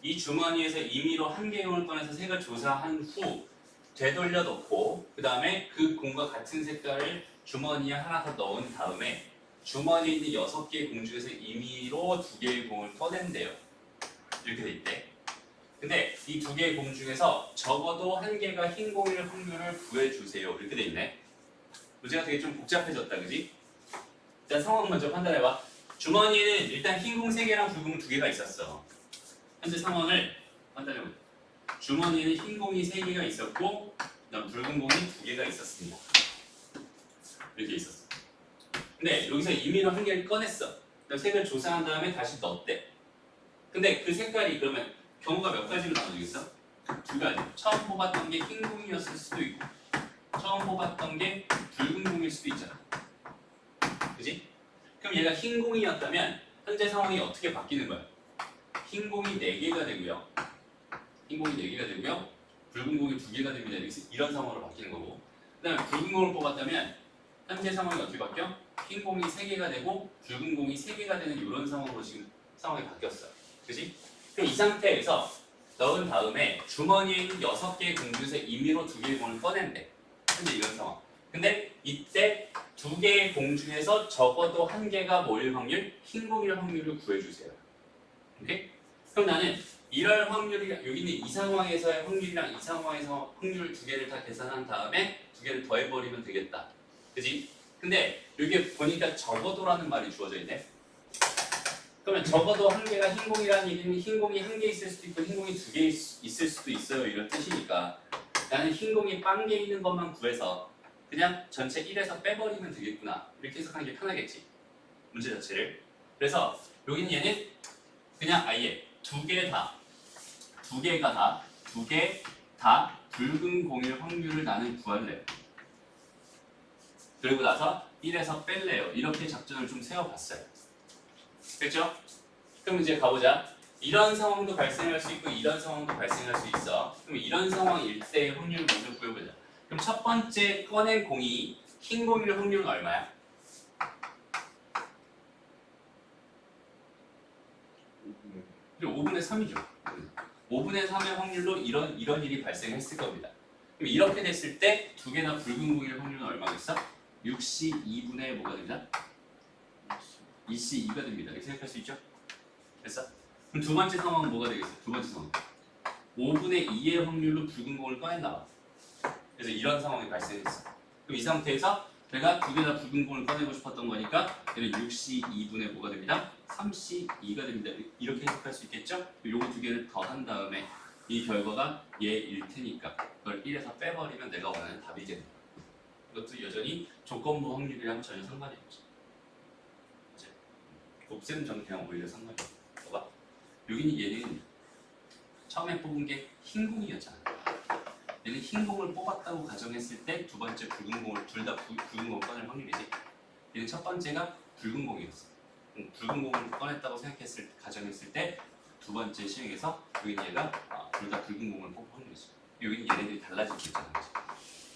Speaker 1: 이 주머니에서 임의로 한 개의 공을 꺼내서 색을 조사한 후 되돌려 놓고 그 다음에 그 공과 같은 색깔을 주머니에 하나 더 넣은 다음에 주머니에 있는 6개의 공 중에서 임의로 2개의 공을 꺼낸대요. 이렇게 돼 있대. 근데 이 2개의 공 중에서 적어도 1개가 흰 공일 확률을 구해주세요. 이렇게 돼 있네. 문제가 되게 좀 복잡해졌다, 그지? 일단 상황 먼저 판단해봐. 주머니에는 일단 흰 공 3개랑 붉은 공 2개가 있었어. 현재 상황을 판단해보자. 주머니에는 흰 공이 3개가 있었고 그다음 붉은 공이 2개가 있었습니다. 이렇게 있었어. 근데 여기서 임의로 1개를 꺼냈어. 그럼 색을 조사한 다음에 다시 넣었대. 근데 그 색깔이 그러면 경우가 몇 가지로 나눠지겠어? 2가지. 처음 뽑았던 게 흰 공이었을 수도 있고 처음 뽑았던 게 붉은 공일 수도 있잖아. 그지? 그럼 얘가 흰 공이었다면 현재 상황이 어떻게 바뀌는 거야? 흰 공이 4개가 되고요. 붉은 공이 2개가 됩니다. 이런 상황으로 바뀌는 거고. 그 다음에 붉은 공을 뽑았다면 현재 상황이 어떻게 바뀌어? 흰 공이 3개가 되고 붉은 공이 3개가 되는 이런 상황으로 지금 상황이 바뀌었어요. 그지? 그럼 이 상태에서 넣은 다음에 주머니에 있는 6개의 공 중에서 임의로 2개의 공을 꺼낸대. 현재 이런 상황. 근데 이때 2개의 공 중에서 적어도 1개가 뭐일 확률? 흰 공일 확률을 구해주세요. 오케이? 그럼 나는 이럴 확률이랑 여기 있는 이 상황에서의 확률이랑 이 상황에서 확률 2개를 다 계산한 다음에 2개를 더해버리면 되겠다. 그지? 근데 여기 보니까 적어도라는 말이 주어져 있네. 그러면 적어도 1개가 흰 공이라는 얘기는 흰 공이 1개 있을 수도 있고 흰 공이 2개 있을 수도 있어요. 이런 뜻이니까 나는 흰 공이 빵개 있는 것만 구해서 그냥 전체 1에서 빼버리면 되겠구나. 이렇게 해석하는 게 편하겠지. 문제 자체를. 그래서 여기는 얘는 그냥 아예 두 개 다 붉은 공일 확률을 나는 구할래요. 그리고 나서 1에서 뺄래요. 이렇게 작전을 좀 세워봤어요. 됐죠? 그럼 이제 가보자. 이런 상황도 발생할 수 있고 이런 상황도 발생할 수 있어. 그럼 이런 상황일 때의 확률 먼저 구해보자. 그럼 첫 번째 꺼낸 공이 흰 공일 확률은 얼마야? 5분의 3이죠. 5분의 3의 확률로 이런 일이 발생했을 겁니다. 그럼 이렇게 됐을 때 두 개나 붉은 공일 확률은 얼마겠어? 6C 2분의 뭐가 됩니다? 2C 2가 됩니다. 이렇게 생각할 수 있죠? 됐어? 그럼 두 번째 상황은 뭐가 되겠어? 두 번째 상황 5분의 2의 확률로 붉은 공을 꺼냈나 봐. 그래서 이런 상황이 발생했어. 그럼 이 상태에서 내가 두 개 다 붉은 공을 꺼내고 싶었던 거니까 얘는 6C 2분의 뭐가 됩니다? 3C 2가 됩니다. 이렇게 해석할 수 있겠죠? 요거 두 개를 더한 다음에 이 결과가 얘일 테니까 그걸 1에서 빼버리면 내가 원하는 답이 되는 거야. 이것도 여전히 조건부 확률이랑 전혀 상관이 없지. 이제 곱셈 정리랑 오히려 상관이 없어. 봐봐. 여기는 얘는 처음에 뽑은 게 흰 공이었잖아. 얘는 흰 공을 뽑았다고 가정했을 때 두 번째 붉은 공을 둘 다 붉은 공을 꺼낼 확률이지. 얘는 첫 번째가 붉은 공이었어. 붉은 공을 꺼냈다고 가정했을 때 두 번째 시행에서 여기는 얘가 둘 다 붉은 공을 뽑을 확률이지. 여기는 얘네들이 달라질 수 있다는 거지.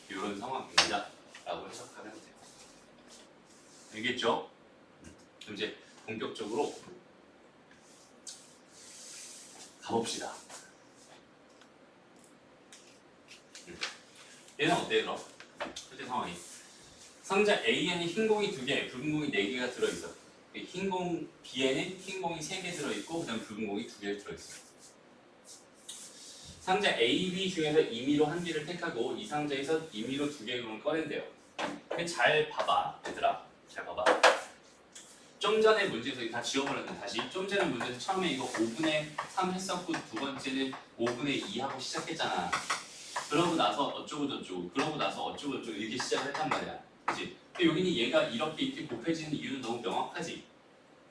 Speaker 1: 이런 상황입니다. 라고 해석하면 돼요. 알겠죠? 그럼 이제 본격적으로 가봅시다. 얘는 어때요 그럼? 실제 상황이 상자 A에는 흰 공이 2개, 붉은 공이 4개가 들어있어. 흰 공 B에는 흰 공이 3개 들어있고 그 다음 붉은 공이 2개 들어있어. 상자 A, B 중에서 임의로 한 개를 택하고 이 상자에서 임의로 2개의 공을 꺼낸대요. 잘 봐봐 얘들아, 잘 봐봐. 좀 전에 문제에서 다 지워버렸는데 다시 좀 전에 문제에서 처음에 이거 5분의 3 했었고 두 번째는 5분의 2 하고 시작했잖아. 그러고 나서 어쩌고 저쩌고 그러고 나서 어쩌고 저쩌고 이렇게 시작을 했단 말이야. 그치? 근데 여기는 얘가 이렇게 곱해지는 이유는 너무 명확하지.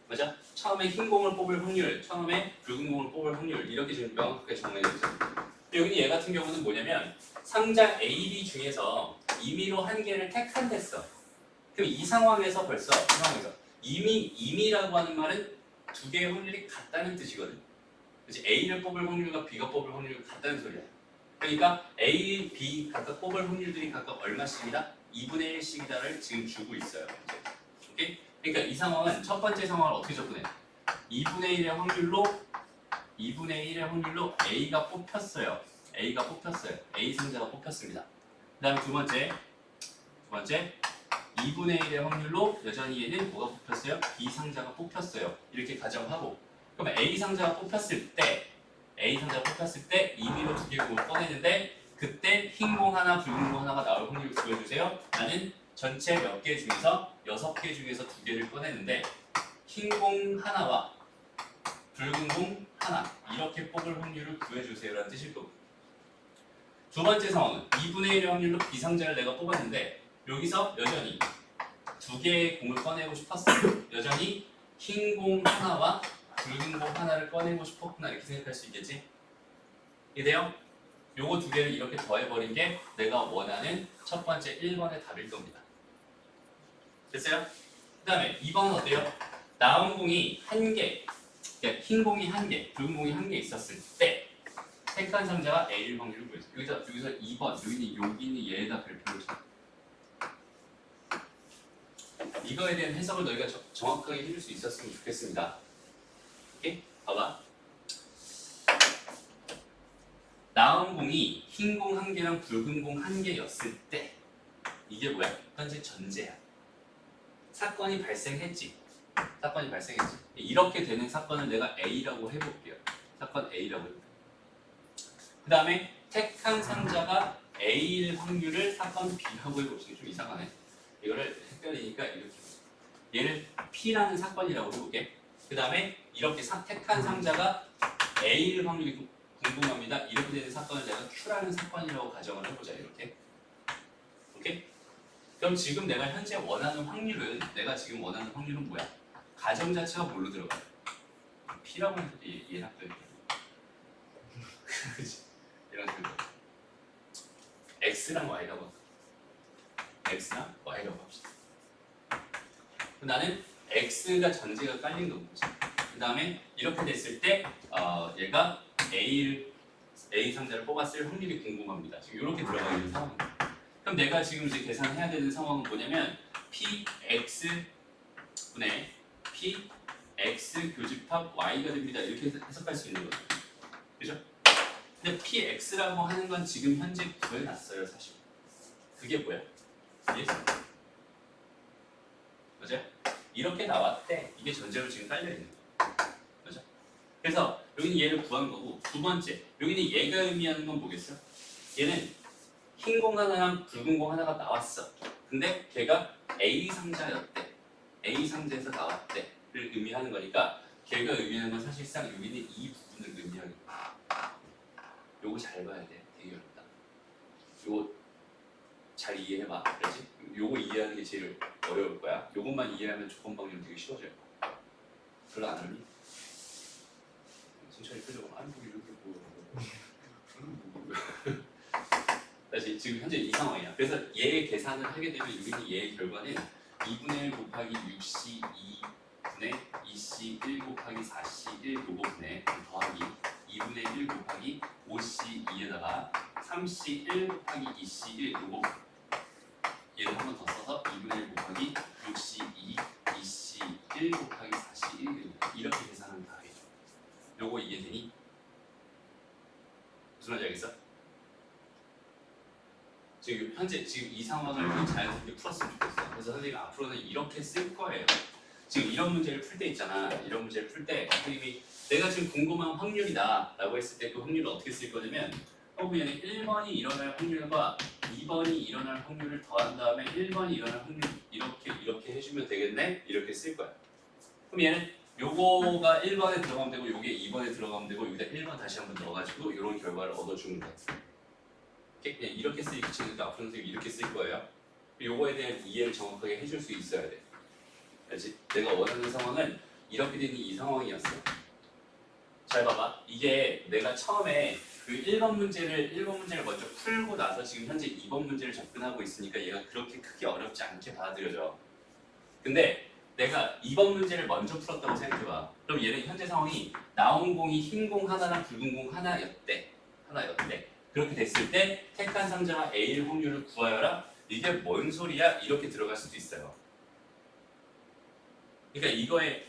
Speaker 1: 맞아? 처음에 흰 공을 뽑을 확률, 처음에 붉은 공을 뽑을 확률 이렇게 지금 명확하게 정해져. 여기는 얘 같은 경우는 뭐냐면 상자 A, B 중에서 임의로 한 개를 택한댔어. 그럼 이 상황에서 벌써 이 상황에서 임의라고 하는 말은 두 개의 확률이 같다는 뜻이거든. 그치? A를 뽑을 확률과 B가 뽑을 확률이 같다는 소리야. 그러니까 A, B 각각 뽑을 확률들이 각각 얼마씩이다? 2분의 1씩이다를 지금 주고 있어요. 오케이? 그러니까 이 상황은 첫 번째 상황을 어떻게 접근해? 2분의 1의 확률로 A가 뽑혔어요. A 상자가 뽑혔습니다. 그 다음에 두 번째 2분의 1의 확률로 여전히 얘는 뭐가 뽑혔어요? B 상자가 뽑혔어요. 이렇게 가정하고 그럼 A 상자가 뽑혔을 때 임의로 2개 공을 꺼내는데 그때 흰 공 하나, 붉은 공 하나가 나올 확률을 구해주세요. 나는 전체 몇 개 중에서 6개 중에서 2개를 꺼내는데 흰 공 하나와 붉은 공 하나 이렇게 뽑을 확률을 구해주세요 라는 뜻일 거고 두 번째 상황은 2분의 1의 확률로 B 상자를 내가 뽑았는데 여기서 여전히 2개의 공을 꺼내고 싶었어요. 여전히 흰 공 하나와 붉은 공 하나를 꺼내고 싶었구나 이렇게 생각할 수 있겠지? 이해돼요? 요거 두 개를 이렇게 더해버린 게 내가 원하는 첫 번째 1번의 답일 겁니다. 됐어요? 그 다음에 2번은 어때요? 나온 공이 한 개, 그러니까 흰 공이 한 개, 붉은 공이 한 개 있었을 때 택한 상자가 A일 확률을 구해줘. 여기서 2번, 여기는 얘에다 별표를 쳐. 이거에 대한 해석을 너희가 정확하게 해줄 수 있었으면 좋겠습니다. 오케이? 봐봐. 나온 공이 흰 공 한 개랑 붉은 공 한 개였을 때 이게 뭐야? 현재 전제야. 사건이 발생했지. 이렇게 되는 사건을 내가 A라고 해볼게요. 사건 A라고 해볼게요. 그 다음에 택한 상자가 A일 확률을 사건 B라고 해봅시다. 좀 이상하네. 이거를 헷갈리니까 이렇게 얘를 P라는 사건이라고 해볼게. 그 다음에 이렇게 택한 상자가 A일 확률이 궁금합니다. 이렇게 되는 사건을 내가 Q라는 사건이라고 가정을 해보자. 이렇게. 오케이? 그럼 지금 내가 현재 원하는 확률은 뭐야? 가정 자체가 뭘로 들어가요? P라고 해도 얘랑 또 이렇게. 그치? 얘랑 또 이렇게. X랑 Y라고 X랑 Y라고 합시다. 나는 X가 전제가 깔린 거지. 그 다음에 이렇게 됐을 때 얘가 A 상자를 뽑았을 확률이 궁금합니다. 지금 이렇게 들어가 있는 상황입니다. 그럼 내가 지금 이제 계산해야 되는 상황은 뭐냐면 PX 분의 PX 교집합 Y가 됩니다. 이렇게 해석할 수 있는 거죠. 그죠? 근데 PX라고 하는 건 지금 현재 구해놨어요, 사실. 그게 뭐야? yes? 맞아요? 이렇게 나왔대. 이게 전제로 지금 깔려있는 거야. 그죠? 그래서 여기는 얘를 구한 거고, 두 번째, 여기는 얘가 의미하는 건 뭐겠어? 얘는 흰 공 하나랑 붉은 공 하나가 나왔어. 근데 걔가 A 상자였대. A 상자에서 나왔대를 의미하는 거니까 걔가 의미하는 건 사실상 여기는 이 부분을 의미하는 거야. 요거 잘 봐야 돼. 되게 어렵다. 요거 잘 이해해봐. 그렇지? 요거 이해하는 게 제일 어려울 거야. 요것만 이해하면 조건 방정 되게 쉬워져요. 별로 안 어렵니? 천천히 표정을 안 보기 이렇게 보고. 다시 지금 현재 이 상황이야. 그래서 얘의 계산을 하게 되면 여기는 얘의 결과는 2분의 1 곱하기 6C 2분의 2C 1 곱하기 4C 1 요거분의 더하기 2분의 1 곱하기 5C 2에다가 3C 1 곱하기 2C 1 요거 얘를 한 번 더 써서 2분의 1 곱하기 6C 2 2C 1 곱하기 4C 1 이렇게 계산하면 다 되죠. 요거 이해되니? 무슨 말인지 알겠어? 지금 현재 이 상황을 자연스럽게 풀었으면 좋겠어. 그래서 선생님 앞으로는 이렇게 쓸 거예요. 지금 이런 문제를 풀 때 있잖아. 이런 문제를 풀 때 선생님이 내가 지금 궁금한 확률이다 라고 했을 때 그 확률을 어떻게 쓸 거냐면 그냥 1번이 일어날 확률과 2번이 일어날 확률을 더한 다음에 1번이 일어날 확률 이렇게 해주면 되겠네? 이렇게 쓸 거야. 그럼 얘는 요거가 1번에 들어가면 되고 요게 2번에 들어가면 되고 여기다 1번 다시 한번 넣어가지고 이런 결과를 얻어주는 거야. 그냥 이렇게 쓰기 귀찮으니까 앞으로 선생님이 이렇게 쓸 거예요. 요거에 대한 이해를 정확하게 해줄 수 있어야 돼. 알지? 내가 원하는 상황은 이렇게 되는 이 상황이었어. 잘 봐봐. 이게 내가 처음에 그 1번 문제를 먼저 풀고 나서 지금 현재 2번 문제를 접근하고 있으니까 얘가 그렇게 크게 어렵지 않게 받아들여져. 근데 내가 2번 문제를 먼저 풀었다고 생각해봐. 그럼 얘는 현재 상황이 나온 공이 흰 공 하나랑 붉은 공 하나였대. 그렇게 됐을 때 택한 상자와 A의 확률을 구하여라. 이게 뭔 소리야? 이렇게 들어갈 수도 있어요. 그러니까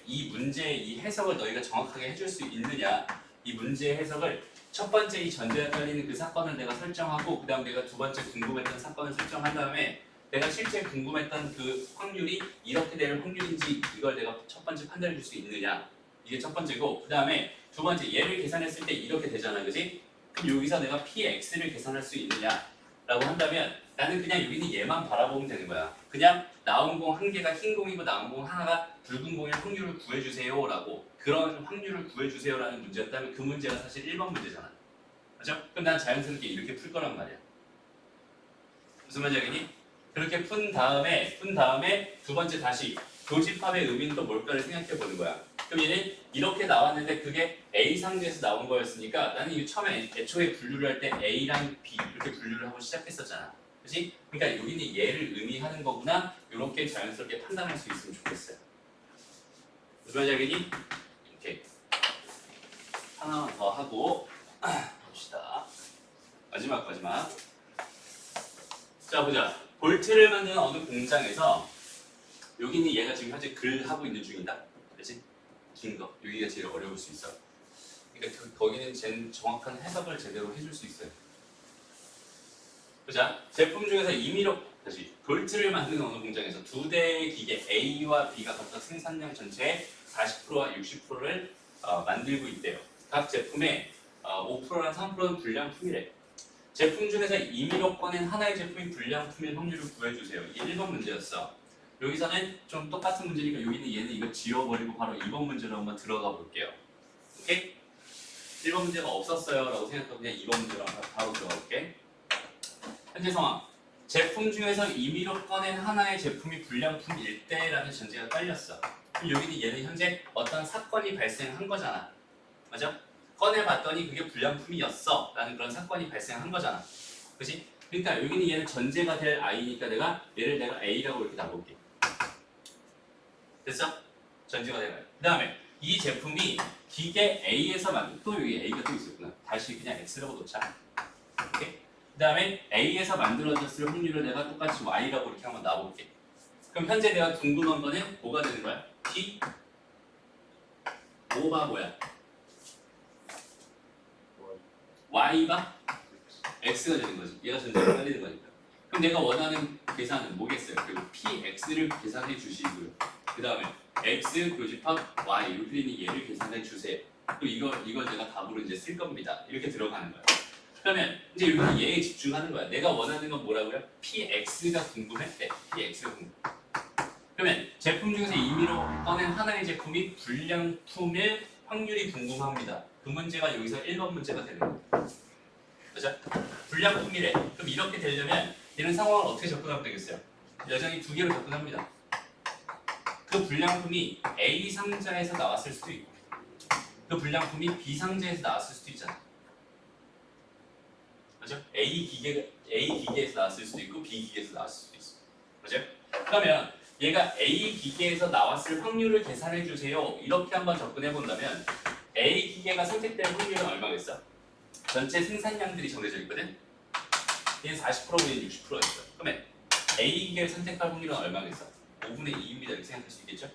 Speaker 1: 이 문제의 이 해석을 너희가 정확하게 해줄 수 있느냐? 이 문제의 해석을 첫 번째 이 전제가 깔리는 그 사건을 내가 설정하고 그 다음 내가 두 번째 궁금했던 사건을 설정한 다음에 내가 실제 궁금했던 그 확률이 이렇게 될 확률인지 이걸 내가 첫 번째 판단해 줄 수 있느냐? 이게 첫 번째고 그 다음에 두 번째 얘를 계산했을 때 이렇게 되잖아, 그지? 그럼 여기서 내가 PX를 계산할 수 있느냐라고 한다면 나는 그냥 여기는 얘만 바라보면 되는 거야. 그냥 나온 공 한 개가 흰 공이고 나온 공 하나가 붉은 공의 확률을 구해주세요라고 그런 확률을 구해주세요라는 문제였다면 그 문제가 사실 1번 문제잖아. 맞죠? 그럼 난 자연스럽게 이렇게 풀 거란 말이야. 무슨 말인지 알겠니? 그렇게 푼 다음에 두 번째 다시 교집합의 의미는 또 뭘까를 생각해 보는 거야. 그럼 얘는 이렇게 나왔는데 그게 A 상자에서 나온 거였으니까 나는 이 처음에 애초에 분류를 할 때 A랑 B 이렇게 분류를 하고 시작했었잖아. 그렇지? 그러니까 여기는 얘를 의미하는 거구나. 이렇게 자연스럽게 판단할 수 있으면 좋겠어요. 무슨 말인지 알겠니? 이렇게 하나만 더 하고 봅시다. 마지막. 자 보자. 볼트를 만드는 어느 공장에서 여기는 얘가 지금 현재 글 하고 있는 중이다. 그렇지? 긴 거. 여기가 제일 어려울 수 있어. 그러니까 거기는 정확한 해석을 제대로 해줄 수 있어요. 보자. 제품 중에서 임의로 다시 볼트를 만드는 어느 공장에서 두 대의 기계 A와 B가 각각 생산량 전체의 40%와 60%를 만들고 있대요. 각 제품의 5%랑 3%는 불량품이래. 제품 중에서 임의로 꺼낸 하나의 제품이 불량품일 확률을 구해주세요. 이게 1번 문제였어. 여기서는 좀 똑같은 문제니까 여기는 얘는 이거 지워버리고 바로 2번 문제로 한번 들어가 볼게요. 오케이? 1번 문제가 없었어요 라고 생각하고 그냥 2번 문제로 바로 들어가 볼게. 현재 상황. 제품 중에서 임의로 꺼낸 하나의 제품이 불량품일 때라는 전제가 깔렸어. 그럼 여기는 얘는 현재 어떤 사건이 발생한 거잖아. 맞아? 꺼내봤더니 그게 불량품이었어 라는 그런 사건이 발생한 거잖아. 그치? 그러니까 여기는 얘는 전제가 될 I니까 얘를 내가 A라고 이렇게 놔볼게. 됐어? 전제가 될 I. 그 다음에 이 제품이 기계 A에서 만든, 또 여기 A가 또 있었구나. 다시 그냥 X라고 놓자. 오케이? 그 다음에 A에서 만들어졌을 확률을 내가 똑같이 Y라고 이렇게 한번 놔볼게. 그럼 현재 내가 궁금한 거는 뭐가 되는 거야? T 5가 뭐야? Y가 X가 되는 거지. 얘가 전제가 깔리는 거니까. 그럼 내가 원하는 계산은 뭐겠어요? 그리고 PX를 계산해 주시고요. 그 다음에 X 교집합 Y 이렇게 있는 얘를 계산해 주세요. 또 이걸 제가 답으로 이제 쓸 겁니다. 이렇게 들어가는 거야. 그러면 이제 여기 얘에 집중하는 거야. 내가 원하는 건 뭐라고요? PX가 궁금했대. PX가 궁금해. 그러면 제품 중에서 임의로 꺼낸 하나의 제품이 불량품일 확률이 궁금합니다. 그 문제가 여기서 1번 문제가 되는 거예요. 그죠? 불량품이래. 그럼 이렇게 되려면 이런 상황을 어떻게 접근하면 되겠어요? 여전히 두 개로 접근합니다. 그 불량품이 A 상자에서 나왔을 수도 있고 그 불량품이 B 상자에서 나왔을 수도 있잖아. 그죠? A 기계에서 나왔을 수도 있고 B 기계에서 나왔을 수도 있어. 그죠? 그러면 얘가 A 기계에서 나왔을 확률을 계산해 주세요. 이렇게 한번 접근해 본다면 A 기계가 선택될 확률은 얼마겠어? 전체 생산량들이 정해져 있거든. 얘는 40%인 60%였어. 그러면 A 기계를 선택할 확률은 얼마겠어? 5분의 2입니다. 이렇게 생각할 수 있겠죠?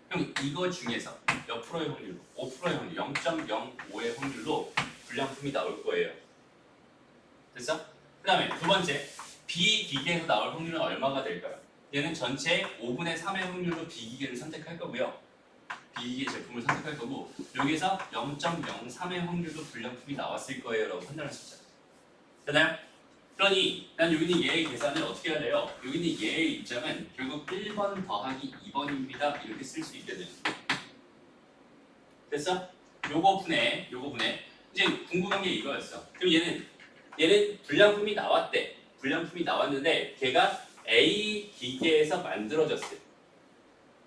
Speaker 1: 그럼 이거 중에서 몇 프로의 확률로? 5%의 확률, 0.05의 확률로 불량품이 나올 거예요. 됐어? 그 다음에 두 번째, B 기계에서 나올 확률은 얼마가 될까요? 얘는 전체 5분의 3의 확률로 B 기계를 선택할 거고요. B 기계 제품을 선택할 거고 여기서 0.03의 확률로 불량품이 나왔을 거예요 라고 판단할 수 있잖아요. 되나요? 그러니 난 여기는 얘의 계산을 어떻게 할래요? 여기는 얘의 입장은 결국 1번 더하기 2번입니다. 이렇게 쓸 수 있게 되는 거예요. 됐어? 요거 분해. 이제 궁금한 게 이거였어. 그럼 얘는 불량품이 나왔대. 불량품이 나왔는데 걔가 A 기계에서 만들어졌어요.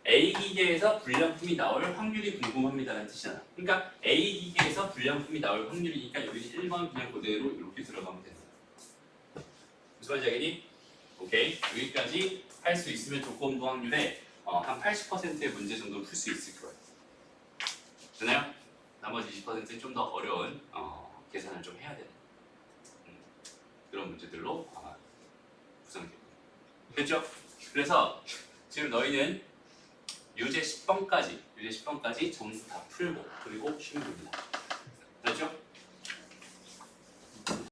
Speaker 1: A 기계에서 불량품이 나올 확률이 궁금합니다라는 뜻이잖아. 그러니까 A 기계에서 불량품이 나올 확률이니까 여기 1번 그냥 그대로 이렇게 들어가면 된다. 무슨 말인지 알겠니? 오케이. 여기까지 할 수 있으면 조건부 확률에 한 80%의 문제 정도 풀 수 있을 거예요. 되나요? 나머지 20%는 좀 더 어려운 계산을 좀 해야 되는 그런 문제들로 구성됩니다. 됐죠? 그래서 지금 너희는 유제 10번까지 전부 다 풀고 그리고 쉬면 됩니다. 됐죠?